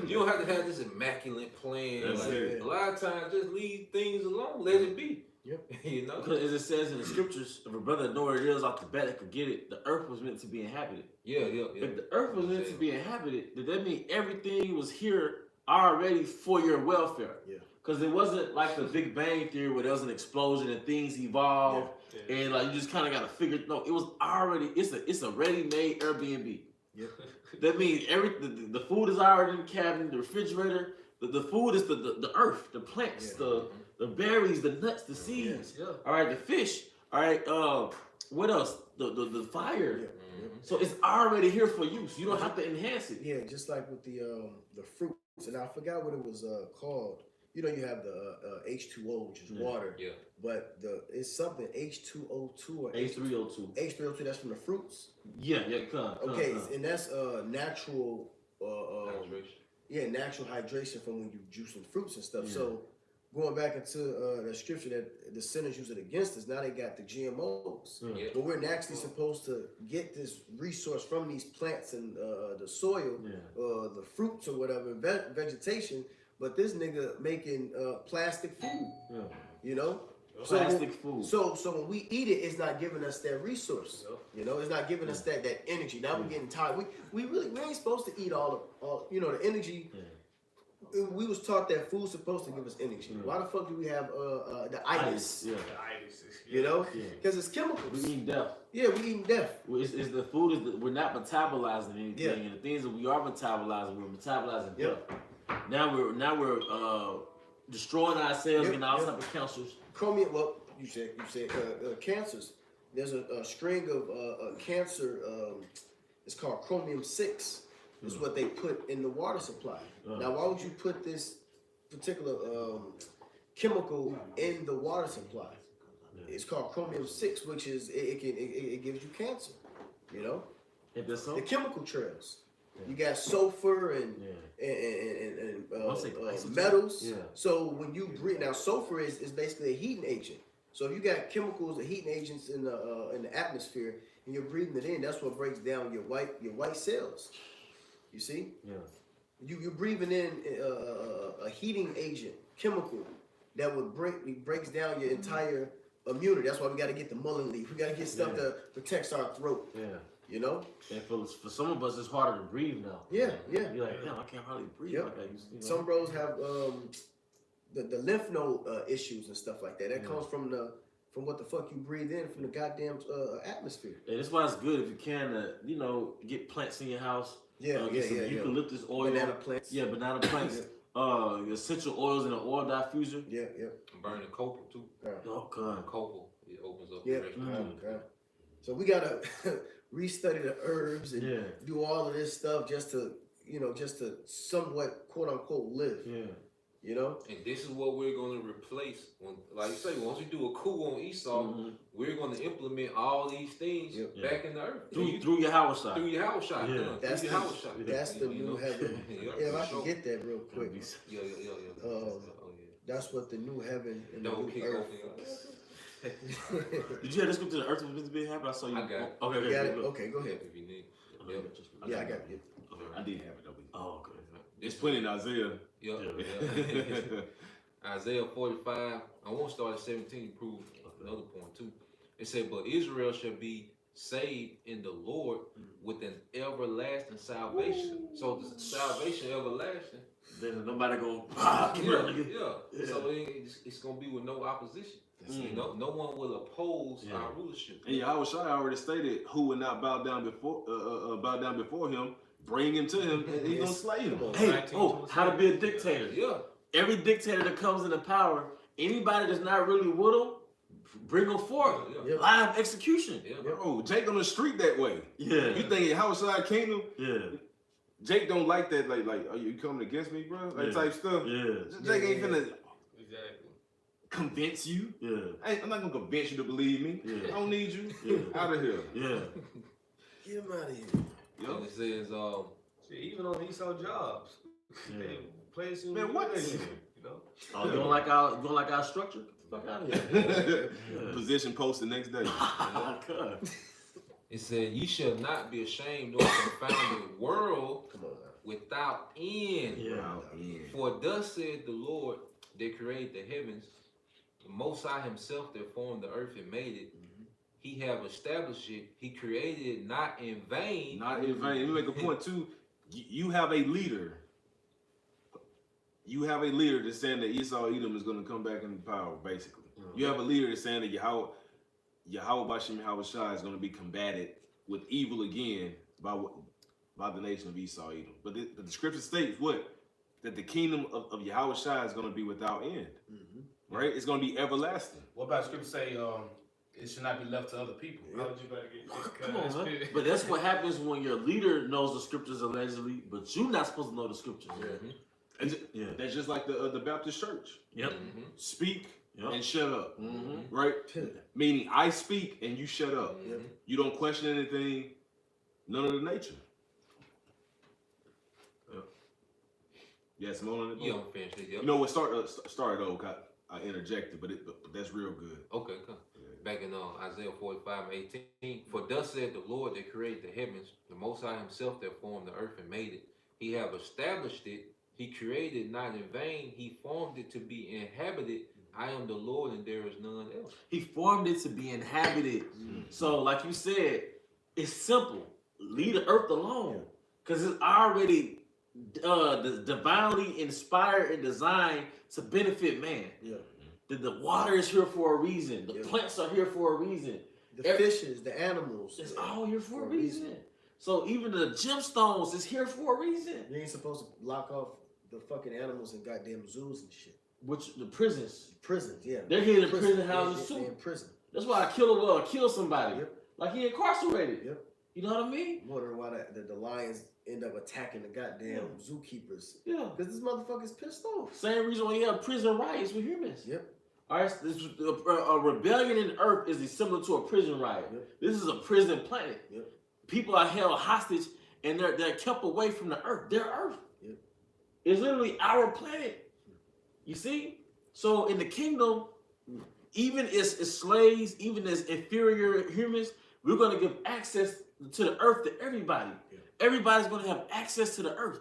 You don't have to have this immaculate plan. A lot of times, just leave things alone. Let it be. Yep. You know, because as it says in the scriptures, if a brother know where it is off the bat that could get it, the earth was meant to be inhabited. Yeah. If the earth was meant to be inhabited, then that means everything was here already for your welfare. Yeah. Because it wasn't like the Big Bang Theory where there was an explosion and things evolved and like you just kind of got to figure. No, it was already. It's a ready-made Airbnb. Yep. That means the food is already in the cabinet, the refrigerator. The food is the earth, the plants, the berries, the nuts, the seeds. Yeah. All right, the fish. All right. What else? The fire. Yeah. So it's already here for you. So you don't have to enhance it. Yeah, just like with the fruits, and I forgot what it was called. You know, you have the H2O, which is water. Yeah. But it's something H2O2 or H3O2. H3O2. That's from the fruits. Yeah. Okay, and that's natural. Hydration. Yeah, natural hydration from when you juicing fruits and stuff. Yeah. So going back into the scripture that the sinners use it against us, now they got the GMOs. Yeah. But we're naturally supposed to get this resource from these plants and the soil, the fruits or whatever, vegetation. But this nigga making plastic food. Yeah. You know? Plastic food. So when we eat it, it's not giving us that resource. You know, it's not giving us that energy. Now we're getting tired. We ain't supposed to eat all the energy. We was taught that food's supposed to give us energy. Why the fuck do we have the itis? Yeah. You know, because it's chemicals. We eating death. Yeah, we eating death. It's the food we're not metabolizing anything, and the things that we are metabolizing, we're metabolizing death. Now we're destroying ourselves, getting all type of cancers. Chromium. Well, you said cancers. There's a string of cancer. It's called chromium 6. Is what they put in the water supply. Now, why would you put this particular chemical in the water supply? It's called chromium 6, which is it gives you cancer. You know, the chemical trails. You got sulfur and metals. Yeah. So when you breathe, now sulfur is basically a heating agent. So if you got chemicals or heating agents in the atmosphere and you're breathing it in, that's what breaks down your white cells. You see? Yeah. You're breathing in a heating agent, chemical that would breaks down your entire immunity. That's why we got to get the mullein leaf. We got to get stuff that protects our throat. Yeah. You know? And for some of us, it's harder to breathe now. Yeah. You're like, damn, I can't hardly breathe like I used to. You know? Some bros have the lymph node issues and stuff like that. That comes from what the fuck you breathe in from the goddamn atmosphere. And that's why it's good if you can, get plants in your house. Eucalyptus oil. Banana plants. Yeah, banana plants. Essential oils in an oil diffuser. Yeah. Burning copal too. Oh god. Copal. It opens up. Yeah. So we gotta restudy the herbs and do all of this stuff just to somewhat quote unquote live. Yeah. You know? And this is what we're going to replace. Like you say, once we do a coup on Esau, we're going to implement all these things back in the earth. Through your house shot. Through your house shot. Yeah. That's the new heaven. If I can get that real quick. That's what the new heaven and the new earth. Did you have the scripture the earth was meant to be happy? I saw you. I got it. Okay, you got it? Okay, go ahead. If you need. Yeah, I got it. I did have it though. Oh, okay. It's plenty in Isaiah. Isaiah 45. I won't start at 17 to prove another point too. It said, but Israel shall be saved in the Lord with an everlasting salvation. So the salvation everlasting. Then nobody go. So it's gonna be with no opposition. No one will oppose our rulership. And Yahushua already stated who would not bow down before him. Bring him to him, and he's gonna slay him. Hey, how to be a dictator? Yeah. Every dictator that comes into power, anybody that's not really with him, bring them forth. Live execution. Bro, Jake on the street that way. Yeah. You think Yahushua kingdom? Yeah. Jake don't like that. Like, are you coming against me, bro? Like type stuff. Yeah. Jake ain't finna convince you. Yeah. I'm not gonna convince you to believe me. I don't need you. Out of here. Yeah. Get him out of here. And it says, even on Esau jobs, they play some. Man, what? You know? You don't like our structure? Fuck out of here. Position post the next day. It said, "You shall not be ashamed nor confound the world without end. For thus said the Lord that created the heavens, the Most High Himself that formed the earth and made it. He have established it. He created it not in vain." Not in vain. Let me make a point too. You have a leader. You have a leader that's saying that Esau Edom is going to come back into power, basically. You have a leader that's saying that Yahweh Bashim Yahweh Shai is going to be combated with evil again by the nation of Esau Edom. But the scripture states what? That the kingdom of Yahweh Shai is going to be without end. Right? It's going to be everlasting. What about scripture say it should not be left to other people? How would you better get Come on, man. But that's what happens when your leader knows the scriptures allegedly, but you're not supposed to know the scriptures. That's just like the Baptist church. Yep. Speak and shut up. Right? Meaning I speak and you shut up. You don't question anything, none of the nature. Yes, Simone. You don't finish it. You know what started though, I interjected, but that's real good. Okay, come. Back in Isaiah 45:18. For thus said the Lord that created the heavens, the Most High Himself that formed the earth and made it. He have established it. He created it not in vain. He formed it to be inhabited. I am the Lord and there is none else. He formed it to be inhabited. So, like you said, it's simple. Leave the earth alone. Because it's already divinely inspired and designed to benefit man. The water is here for a reason. The plants are here for a reason. The fishes, the animals. It's all here for a reason. So even the gemstones is here for a reason. You ain't supposed to lock off the fucking animals in goddamn zoos and shit. Which the prisons. Prisons, yeah. They're here in prison houses too. In prison. That's why I kill somebody. Like he incarcerated. You know what I mean? Wondering why the lions end up attacking the goddamn zookeepers. Yeah. Because this motherfucker's pissed off. Same reason why you have prison riots with humans. All right, a rebellion in earth is similar to a prison riot. This is a prison planet. People are held hostage and they're kept away from the earth. Their earth. It's literally our planet. You see? So in the kingdom, even as slaves, even as inferior humans, we're going to give access to the earth to everybody. Everybody's going to have access to the earth.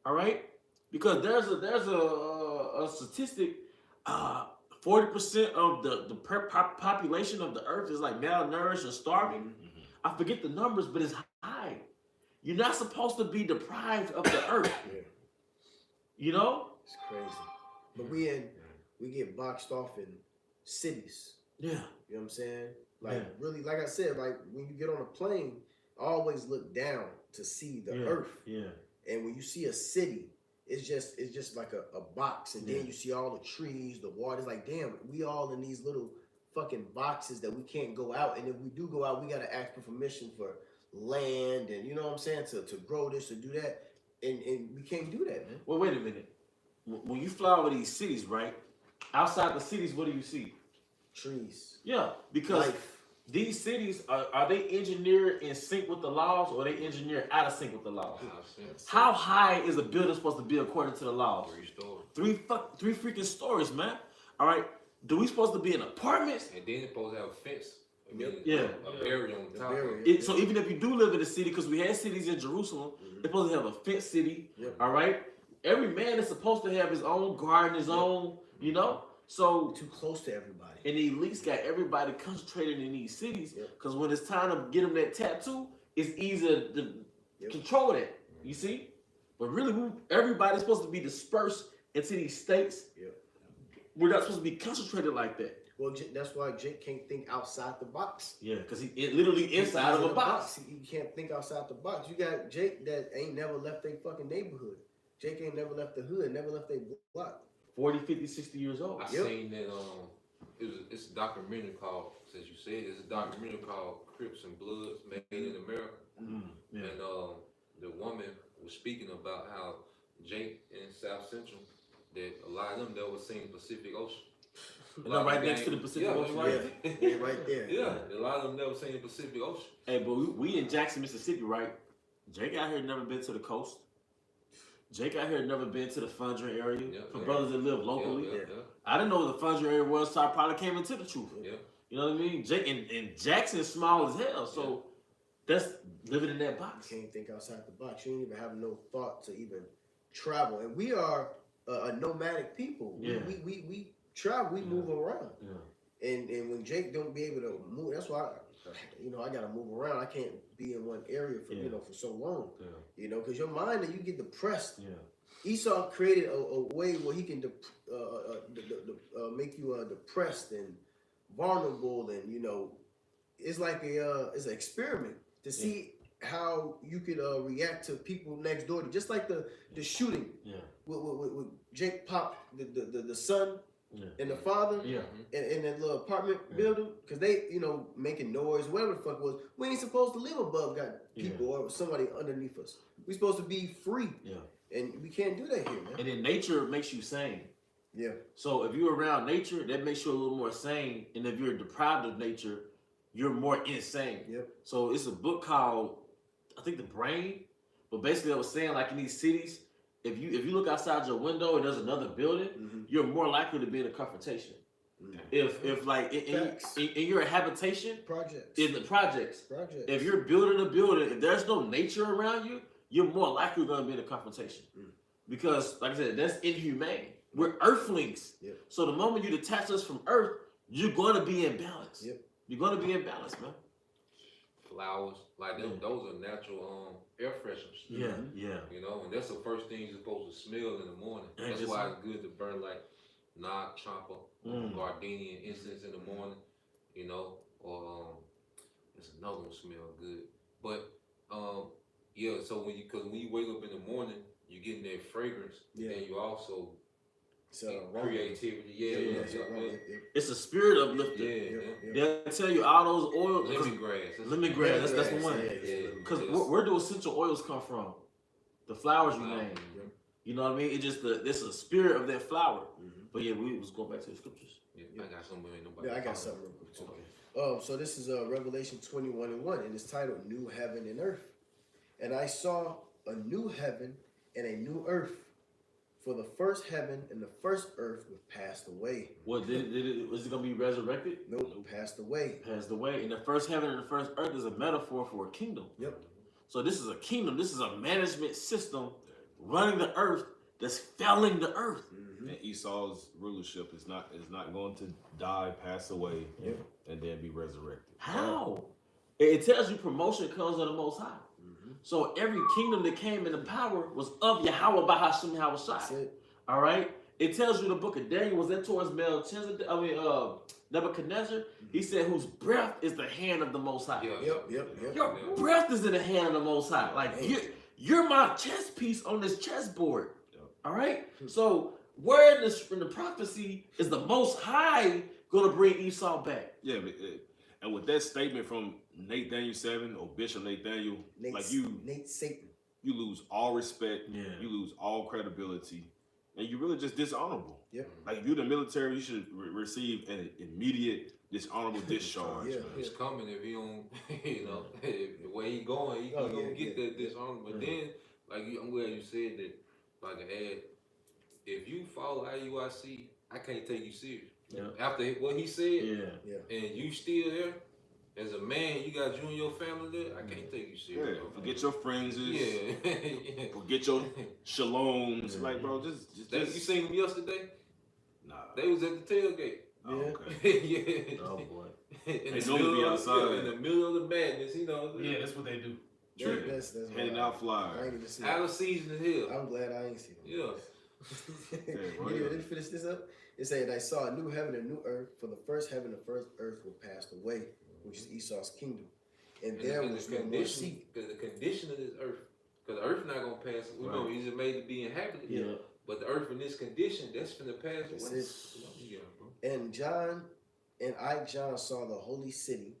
All right? Because there's a statistic, 40% of the population of the earth is like malnourished or starving. I forget the numbers, but it's high. You're not supposed to be deprived of the earth. You know? It's crazy. But we get boxed off in cities. You know what I'm saying? Like really, like I said, like when you get on a plane, always look down to see the earth. And when you see a city, it's just like a box, and then you see all the trees, the water. It's like, damn, we all in these little fucking boxes that we can't go out. And if we do go out, we gotta ask for permission for land, and you know what I'm saying, to grow this, to do that. And we can't do that, man. Well, wait a minute. When you fly over these cities, right? Outside the cities, what do you see? Trees. Yeah, because these cities, are they engineered in sync with the laws, or are they engineered out of sync with the laws? How high is a building supposed to be according to the laws? 3 stories. Three freaking stories, man. All right. Do we supposed to be in apartments? And then it's supposed to have a fence. A barrier on the top. So even if you do live in a city, because we had cities in Jerusalem, they're supposed to have a fenced city. All right. Every man is supposed to have his own garden, his own, you know. So too close to everybody. And the elites got everybody concentrated in these cities, because when it's time to get them that tattoo, it's easy to control that. You see? But really, everybody's supposed to be dispersed into these states. We're not supposed to be concentrated like that. Well, that's why Jake can't think outside the box. Yeah, because he literally inside of a box. He can't think outside the box. You got Jake that ain't never left their fucking neighborhood. Jake ain't never left the hood, never left their block. 40, 50, 60 years old. I seen that it's a documentary called, since you said it's a documentary called Crips and Bloods Made in America. And the woman was speaking about how Jake in South Central, that a lot of them never seen the Pacific Ocean. Right next to the Pacific Ocean, right? Right there. A lot of them never seen the Pacific Ocean. Hey, but we in Jackson, Mississippi, right? Jake out here never been to the coast. Jake out here never been to the Fondren area. For brothers that live locally. Yeah. I didn't know what the Fondren area was, so I probably came into the truth. Yeah. You know what I mean? Jake and Jackson's small as hell, so that's living in that box. You can't think outside the box. You ain't even have no thought to even travel. And we are a nomadic people. Yeah. We travel, we move around. Yeah. And when Jake don't be able to move, that's why I gotta move around. I can't be in one area for for so long. Yeah. Because your mind, you get depressed. Yeah. Esau created a way where he can make you depressed and vulnerable, and it's like it's an experiment to see how you could react to people next door to, just like the shooting. Yeah. With Jake popped the son. Yeah. And the father in that little apartment building, because they, making noise, whatever the fuck it was. We ain't supposed to live above people or somebody underneath us. We supposed to be free. Yeah. And we can't do that here, man. And then nature makes you sane. Yeah. So if you're around nature, that makes you a little more sane. And if you're deprived of nature, you're more insane. Yep. So it's a book called, I think, The Brain. But basically I was saying, like, in these cities, if you look outside your window and there's another building, you're more likely to be in a confrontation. If like in your habitation, in the projects, if you're building a building, if there's no nature around you, you're more likely going to be in a confrontation. Because, like I said, that's inhumane. We're earthlings. Yep. So the moment you detach us from earth, you're going to be in balance. Yep. You're going to be in balance, man. Flowers, like them, those are natural air fresheners. Yeah. And that's the first thing you're supposed to smell in the morning. That's why it's good to burn like Nog Chopper, gardenia incense in the morning. Or there's another one smell good. But so when you wake up in the morning, you're getting that fragrance. Yeah. And you also creativity. It's a spirit uplifter. They'll tell you all those oils. Lemongrass. That's the one. Because where do essential oils come from? The flowers you name. You know what I mean? It's just it's a spirit of that flower. But we was going back to the scriptures. I got something. I got something real quick too. Okay. So this is Revelation 21:1, and it's titled "New Heaven and Earth." And I saw a new heaven and a new earth. For the first heaven and the first earth were passed away. What was it gonna be resurrected? Nope, passed away. Passed away. And the first heaven and the first earth is a metaphor for a kingdom. Yep. So this is a kingdom. This is a management system running the earth that's felling the earth. And Esau's rulership is not going to die, pass away, and then be resurrected. How? It tells you promotion comes of the Most High. So every kingdom that came into power was of Yahweh by Hashem Yahushai. All right? It tells you in the book of Daniel, was that towards Nebuchadnezzar? He said, whose breath is the hand of the Most High. Your breath is in the hand of the Most High. Like, you're my chess piece on this chessboard. All right? So where in the prophecy is the Most High going to bring Esau back? Yeah, and with that statement from Nathaniel 7 or Bishop Nathaniel, Nate Satan, you lose all respect, you lose all credibility, and you're really just dishonorable. Yep. Like if you're the military, you should receive an immediate dishonorable discharge. It's coming if you don't, the way he going, he gonna get that dishonorable. But then, I'm glad you said that. Like an ad, if you follow IUIC, I can't take you serious. Yeah. After what he said, and you still there, as a man, you got you and your family there, I can't take you serious. Yeah. Forget your friends. Forget your shalom. Like, bro, just you seen them yesterday? Nah. They was at the tailgate. Oh, okay. Oh, boy. They normally be outside. In the middle of the madness, Yeah, that's what they do. True. That's handing out flyers. Out of season is here. I'm glad I ain't seen them. Yeah. Let me finish this up. It said, I saw a new heaven and a new earth, for the first heaven and the first earth were passed away, which is Esau's kingdom. And there was no more sea. Because the condition of this earth, because the earth not going to pass. We know he's made to be inhabited. Yeah. But the earth in this condition, that's going to pass away. And John saw the holy city,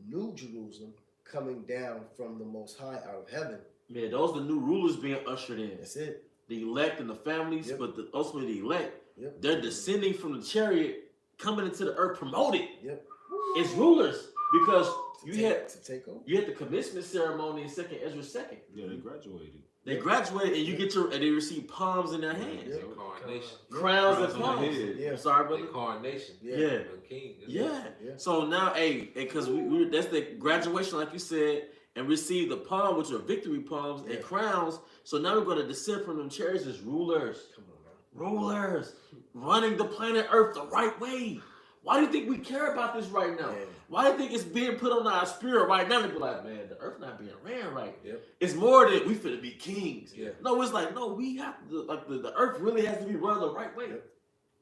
New Jerusalem, coming down from the Most High out of heaven. Yeah, those are the new rulers being ushered in. That's it. The elect and the families, but ultimately the elect, they're descending from the chariot, coming into the earth, promoted. Yep. It's rulers, because you had the commencement ceremony in 2nd Ezra 2nd. Yeah, they graduated. They graduate and you get and they receive palms in their hands. Coronation. Crowns and palms. Yeah. Sorry, brother. Coronation. Yeah. King. Yeah. So now, because we that's the graduation, like you said, and receive the palm, which are victory palms and crowns. So now we're going to descend from them chairs as rulers. Come on, man. Rulers. Running the planet Earth the right way. Why do you think we care about this right now? Why do you think it's being put on our spirit right now to be like, man, the earth not being ran right? It's more than we finna be kings. No, it's like, no, we have to, like, the earth really has to be run the right way.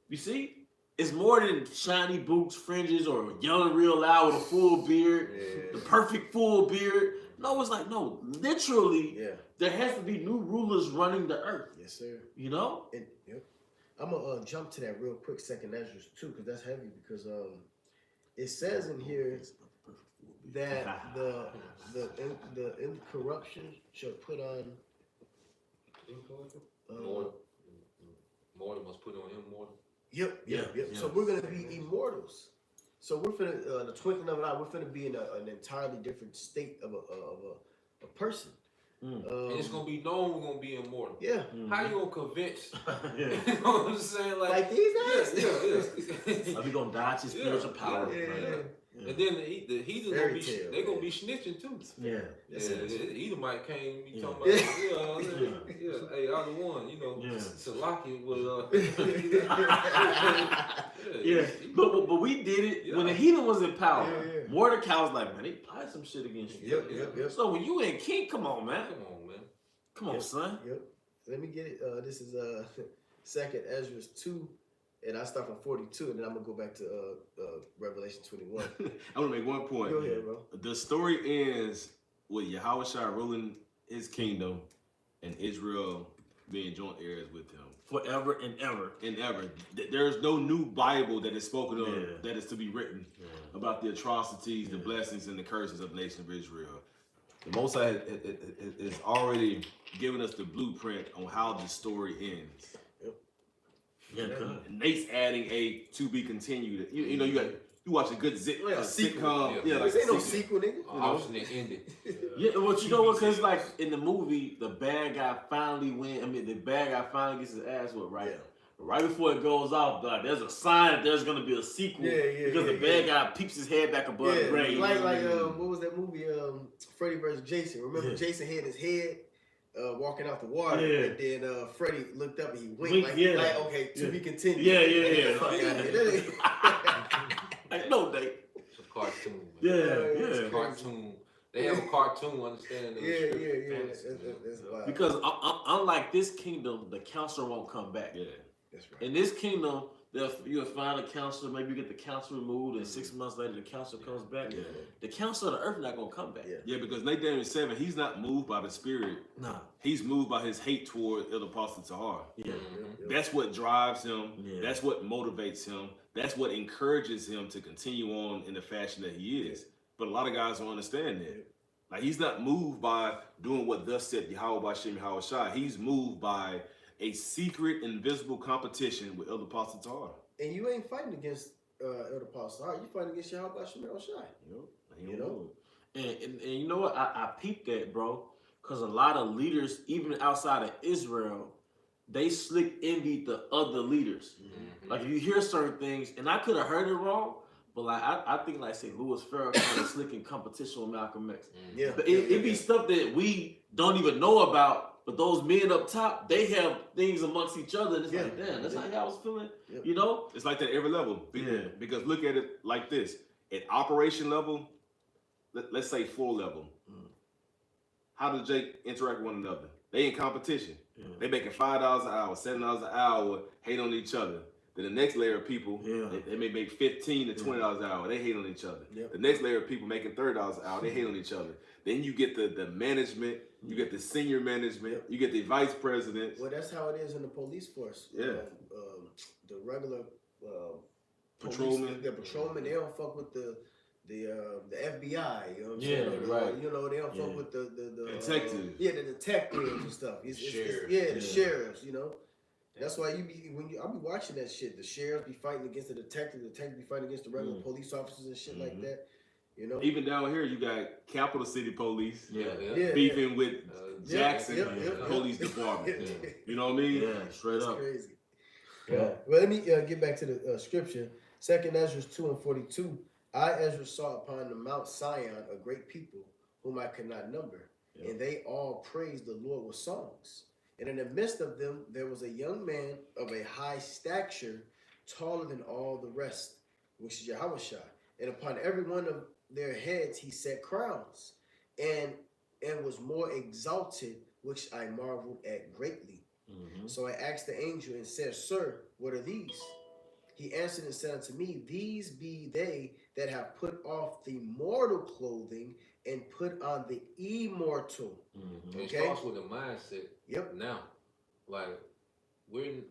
You see? It's more than shiny boots, fringes, or young real loud with a full beard, the perfect full beard. No, it's like, no, literally, there has to be new rulers running the earth. Yes, sir. You know? I'm gonna jump to that real quick, 2nd Ezra 2, because that's heavy. Because it says in here that the incorruption shall put on mortal must put on immortal. Yep. So we're gonna be immortals. So we're finna the twinkling of an eye. We're finna be in an entirely different state of a person. And it's gonna be known we're gonna be immortal. Yeah. How you gonna convince? You know what I'm saying? Like these guys? Yeah. Are we gonna die to spiritual power? And then the heathen gonna be snitching too. Yeah. The Edomite came be talking about hey, I'm the one, you know, Salaki was but we did it when the heathen was in power. Mordecai was like, man, they plotted some shit against you. Yep. So when you ain't king, come on, man. Come on, son. Yep. Let me get it. This is 2nd Ezra 2. And I start from 42, and then I'm gonna go back to Revelation 21. I want to make one point. Go ahead, bro. The story ends with Yahushua ruling his kingdom and Israel being joint heirs with him forever and ever. And ever. There's no new Bible that is spoken of that is to be written about the atrocities, the blessings, and the curses of the nation of Israel. The Most High is already giving us the blueprint on how the story ends. And Nate's adding a to be continued. You know, you watch a good sitcom. Like ain't no sequel, nigga. Alternate ending. Well, you know what? Because like in the movie, the bad guy finally the bad guy finally gets his ass whipped, right? Right before it goes off, like, there's a sign that there's gonna be a sequel because the bad guy peeps his head back above the grave. Like what was that movie? Freddy vs. Jason. Remember Jason had his head walking out the water, and then Freddy looked up and he winked like okay, to be continued. I know, Dave. It's a cartoon. Man. It's a cartoon. They have a cartoon understanding. That's wild. Because unlike this kingdom, the counselor won't come back. That's right. In this kingdom, you'll find a counselor, maybe you get the counselor removed, and 6 months later the counselor comes back. The counselor of the earth not gonna come back. Because Nate Daniel 7, he's not moved by the spirit. Nah. He's moved by his hate toward the Apostle Tahar. That's what drives him. That's what motivates him. That's what encourages him to continue on in the fashion that he is. But a lot of guys don't understand that. Like, he's not moved by doing what thus said Yahweh Bashem Yahweh Shai. He's moved by a secret, invisible competition with Elder Apostle Tahar. And you ain't fighting against Elder Apostle Tahar. You fighting against Yahweh Bashem Yahweh Shai. You know? And you know what? I peeped that, bro. Because a lot of leaders, even outside of Israel, they slick envied the other leaders. Like, if you hear certain things, and I could have heard it wrong, but like I think, like, say, Louis Farrakhan kind of slick in competition with Malcolm X. But it be stuff that we don't even know about, but those men up top, they have things amongst each other, and it's like, damn, that's how y'all was feeling, you know? It's like that at every level. Because look at it like this. At operation level, let's say full level, how do Jake interact with one another? They in competition. They making $5 an hour, $7 an hour, hate on each other. Then the next layer of people, they may make $15 to $20 an hour. They hate on each other. The next layer of people making $30 an hour, they hate on each other. Then you get the management, you get the senior management, you get the vice president. Well, that's how it is in the police force. The regular patrolmen, the patrolmen, they don't fuck with the FBI. You know what I'm saying? You know, they don't fuck with the detectives. The detectives and stuff. The sheriffs. You know. That's why I be watching that shit. The sheriffs be fighting against the detectives be fighting against the regular police officers and shit like that. You know, even down here, you got Capital City Police beefing with Jackson Police Department. You know what I mean? Yeah, straight up. Crazy. Yeah. Well, let me get back to the scripture. 2nd Ezra 2:42. I, Ezra, saw upon the Mount Sion a great people whom I could not number, and they all praised the Lord with songs. And in the midst of them there was a young man of a high stature, taller than all the rest, which is Yahushua. And upon every one of their heads he set crowns, and was more exalted, which I marveled at greatly. So I asked the angel and said, Sir, what are these? He answered and said unto me, These be they that have put off the mortal clothing and put on the immortal. It starts with a mindset. Now, like we're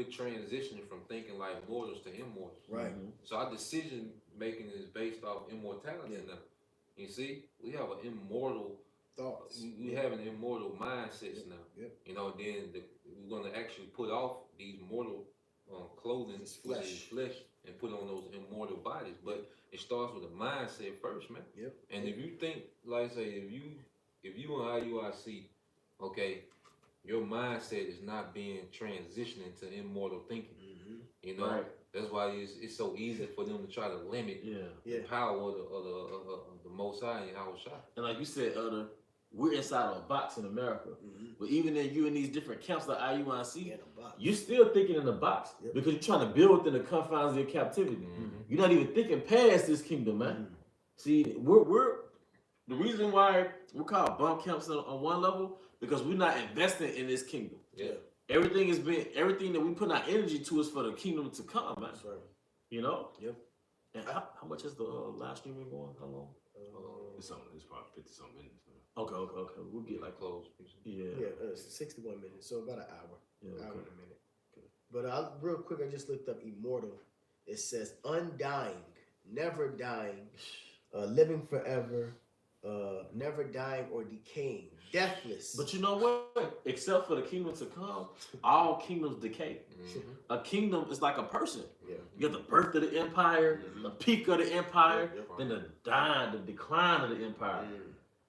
transitioning from thinking like mortals to immortals. Right. So our decision making is based off immortality now. You see, we have an immortal thoughts. We have an immortal mindsets now. You know, then we're gonna actually put off these mortal clothing, which is flesh, and put on those immortal bodies. But it starts with a mindset first, man. And if you think, like I say, if you on IUIC, okay, your mindset is not being transitioned into immortal thinking. You know, that's why it's so easy for them to try to limit the power of the Most High and Yahushua. And like you said, we're inside of a box in America. But even in you in these different camps like IUIC, you're still thinking in the box because you're trying to build within the confines of your captivity. You're not even thinking past this kingdom, man. See, we're the reason why we're called bump camps on one level because we're not investing in this kingdom. Everything that we put our energy to is for the kingdom to come, man. That's right. You know? And how much is the live streaming going? How long? It's probably 50-something minutes. Okay. We'll get like close. 61 minutes, so about an hour. Hour and a minute. But real quick, I just looked up immortal. It says undying, never dying, living forever, never dying or decaying, deathless. But you know what? Except for the kingdom to come, all kingdoms decay. A kingdom is like a person. You got the birth of the empire, the peak of the empire, then the decline of the empire.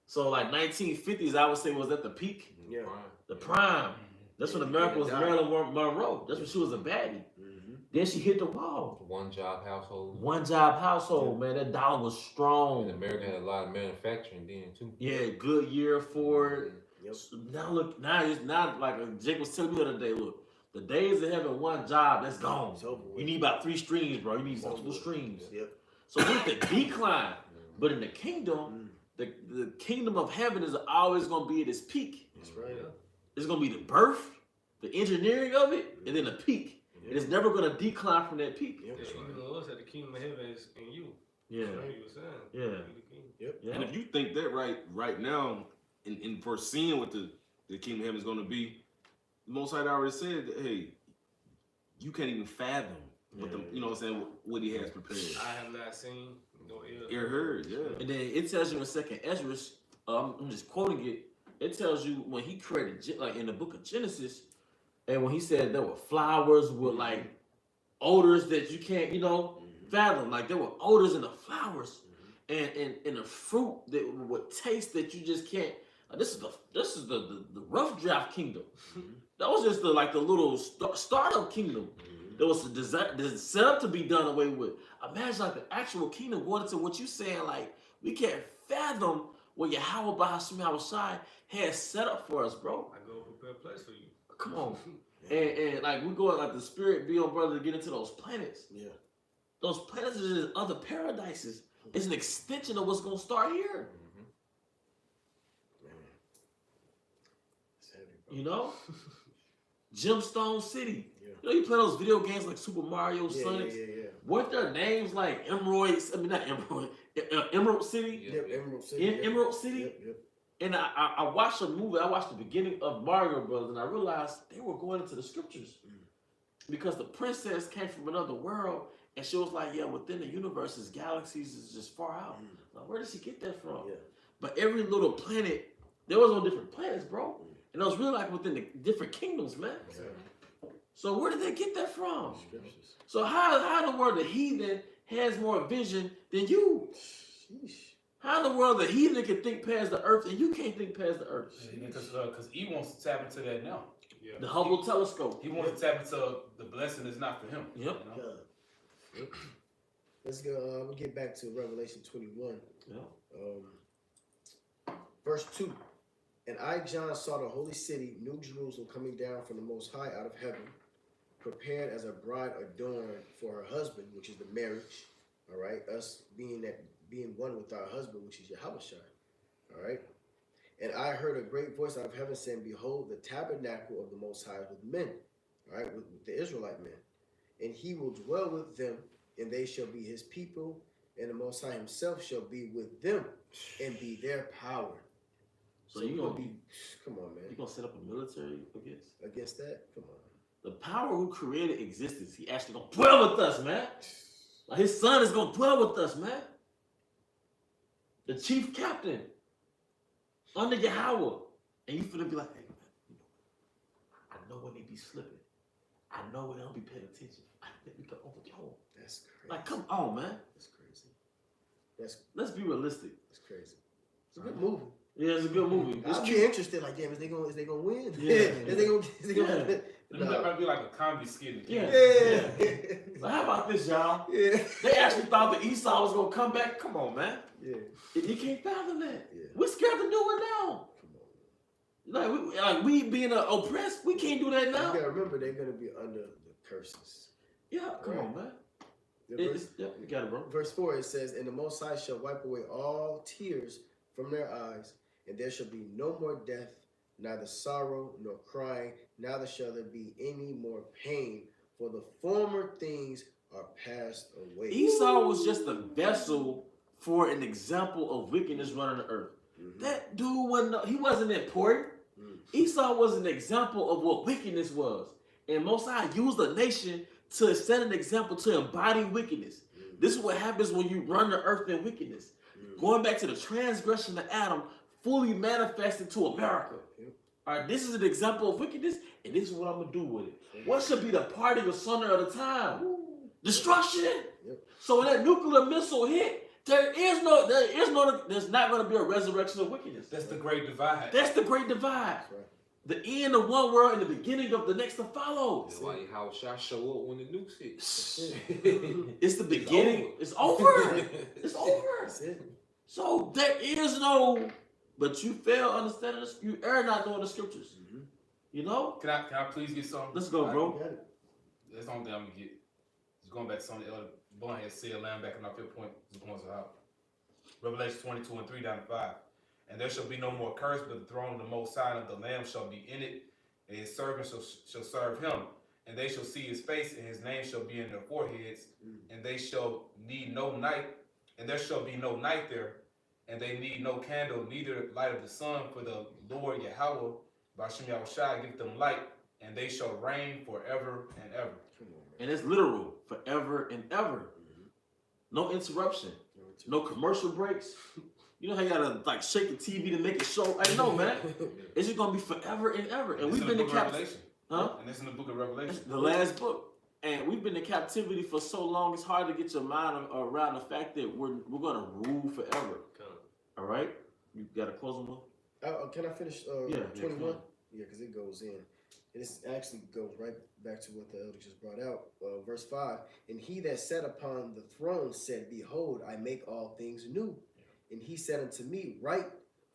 So like 1950s, I would say was at the peak, the prime. That's when America was Marilyn Monroe. That's when she was a baddie. Then she hit the wall. One job household, man. That dollar was strong. And America had a lot of manufacturing then too. Yeah, Goodyear, Ford. Now look, it's not like Jake was telling me the other day. Look, the days of having one job, that's gone. You need about 3 streams, bro. You need multiple streams. So with the decline, but in the kingdom, the kingdom of heaven is always going to be at its peak. That's right. It's going to be the birth, the engineering of it, and then the peak. It is never going to decline from that peak. Even the Lord said the kingdom of heaven is in you. Yeah. And if you think that right now, in foreseeing what the kingdom of heaven is going to be, the Most High already said that, hey, you can't even fathom what you know what I'm saying, what he has prepared. I have not seen nor ear heard. And then it tells you in 2nd Ezra, I'm just quoting it. It tells you when he created, like in the book of Genesis, and when he said there were flowers with like odors that you can't, fathom. Like there were odors in the flowers, and the fruit that would taste that you just can't. This is the rough draft kingdom. That was just the little startup kingdom. There was set up to be done away with. Imagine like the actual kingdom going into what you saying. Like we can't fathom what Yahweh Bahashai has set up for us, bro. I go prepare a place for you. Come on. And like we go like the spirit be on brother to get into those planets. Those planets are just other paradises. It's an extension of what's gonna start here. You know? Gemstone City. You know, you play those video games like Super Mario, Sonic. Weren't their names like Emerald City? Emerald City. Emerald City. And I watched a movie. I watched the beginning of Mario Brothers, and I realized they were going into the scriptures because the princess came from another world, and she was like, "Yeah, within the universe's galaxies is just far out." Like, where did she get that from? But every little planet, there was no different planets, bro, and it was really like within the different kingdoms, man. So where did they get that from? So how in the world the heathen has more vision than you. Sheesh. How in the world the heathen can think past the earth and you can't think past the earth? Because he wants to tap into that now. Yeah. The Hubble telescope. He wants to tap into the blessing is not for him. Yep. You know? Yep. Let's go. We'll get back to Revelation 21. Yep. Verse 2. And I, John, saw the holy city, New Jerusalem, coming down from the Most High out of heaven, prepared as a bride adorned for her husband, which is the marriage. All right, us being one with our husband, which is Yahweh. All right. And I heard a great voice out of heaven saying, behold, the tabernacle of the Most High with men, all right, with the Israelite men. And he will dwell with them, and they shall be his people, and the Most High himself shall be with them and be their power. So you gonna be? Come on, man. You gonna set up a military against that? Come on. The power who created existence, he actually gonna dwell with us, man. Like his son is gonna dwell with us, man. The chief captain under Yahweh, and you finna be like, hey, man, I know when they be slipping. I know when they don't be paying attention. I think we can overthrow them. That's crazy. Like, come on, man. That's crazy. Let's be realistic. That's crazy. It's a good movie. Yeah, it's a good movie. I'll be interested. Like, damn, is they gonna win? Yeah. Is they gonna? That might be like a comedy skit. Yeah. So how about this, y'all? Yeah. They actually thought that Esau was gonna come back. Come on, man. Yeah. You can't fathom that. Yeah. We're scared to do it now. Come on. Like we being oppressed, we can't do that now. You gotta remember, they're gonna be under the curses. Yeah, come on, man. You got it, bro. Verse 4, it says, and the Most High shall wipe away all tears from their eyes, and there shall be no more death, neither sorrow nor crying, neither shall there be any more pain, for the former things are passed away. Esau was just a vessel for an example of wickedness running the earth. Mm-hmm. That dude wasn't important. Esau was an example of what wickedness was. And Most High used a nation to set an example to embody wickedness. This is what happens when you run the earth in wickedness. Going back to the transgression of Adam, fully manifested to America. All right, this is an example of wickedness, and this is what I'm going to do with it. What should be the party asunder of the time? Destruction. So when that nuclear missile hit, there's not going to be a resurrection of wickedness. That's the great divide. That's the great divide. Right. The end of one world and the beginning of the next to follow. That's why how shall show up when the nukes hit. It's the beginning. It's over. It's over. So there is no, but you fail understanding this. You err not knowing the scriptures. You know? Can I please get something? Let's go, bro. That's the only thing I'm gonna get. Just going back to something the elder Blunt had said, laying back on our fifth point. Just points out. Revelation 22:3 down to 5. And there shall be no more curse, but the throne of the Most High of the Lamb shall be in it, and his servants shall serve him. And they shall see his face, and his name shall be in their foreheads, and they shall need no night, and there shall be no night there, and they need no candle, neither light of the sun, for the Lord Yahweh, B'Shem Yahushua, give them light, and they shall reign forever and ever. And it's literal, forever and ever. No interruption, no commercial breaks. You know how you gotta like shake the TV to make it show? I know, man. It's just gonna be forever and ever. And we've been in captivity. Huh? And it's in the book of Revelation. The last book. And we've been in captivity for so long, it's hard to get your mind around the fact that we're gonna rule forever. All right? You got a closing one? Can I finish 21? Yeah, because it goes in. And this actually goes right back to what the elder just brought out. Verse 5. And he that sat upon the throne said, behold, I make all things new. And he said unto me, write,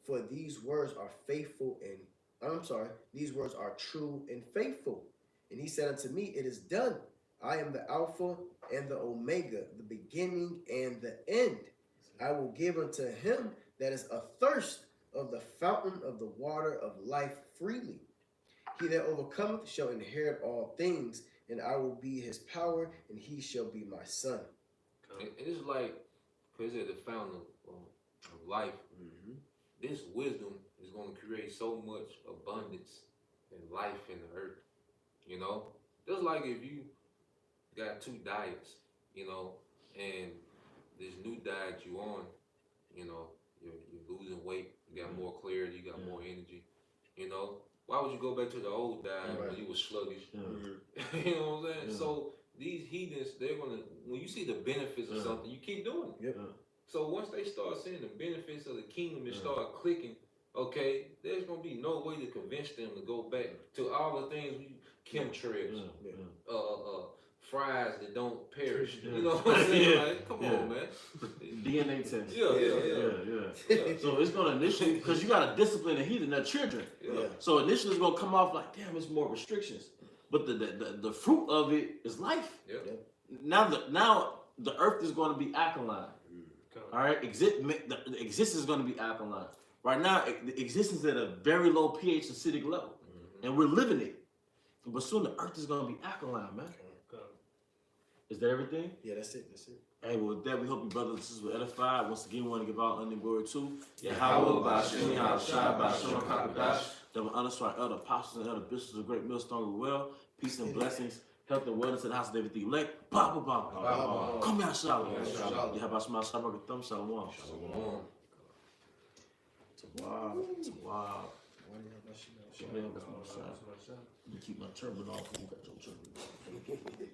for these words are faithful and, these words are true and faithful. And he said unto me, it is done. I am the Alpha and the Omega, the beginning and the end. I will give unto him that is athirst of the fountain of the water of life freely. He that overcometh shall inherit all things, and I will be his power, and he shall be my son. It is like, because it's the fountain of life. This wisdom is going to create so much abundance and life in the earth. You know, just like if you got two diets, you know, and this new diet you on, you know, you're losing weight, you got more clarity, you got more energy, you know. Why would you go back to the old diet when you were sluggish? You know what I'm saying? So these heathens, they're gonna, when you see the benefits of something, you keep doing it. Yep. So once they start seeing the benefits of the kingdom and start clicking, okay, there's gonna be no way to convince them to go back to all the things chemtrails, fries that don't perish. You know what I'm saying? Like, come on, man. DNA test. Yeah. So it's gonna initially, because you gotta discipline the heathen, they're children. So initially it's gonna come off like, damn, it's more restrictions. But the fruit of it is life. Now the earth is gonna be alkaline. All right, the existence is gonna be alkaline. Right now, the existence is at a very low pH acidic level, and we're living it. But soon the earth is gonna be alkaline, man. Is that everything? Yeah, that's it. Hey, well, with that, we hope you brothers and sisters were edified. Once again, we want to give all honor and glory to Yahweh, by Shemi, Shai, by Shema Kakadash, that will honor to our elder apostles and elder bishops of great millstone well. Peace and blessings, health and wellness in the house of David the elect. Ba ba ba ba. Come here, Shalom. Yahweh Shema Shabbat Thumb Shalom. Wow. You keep my turban off. You got your turban.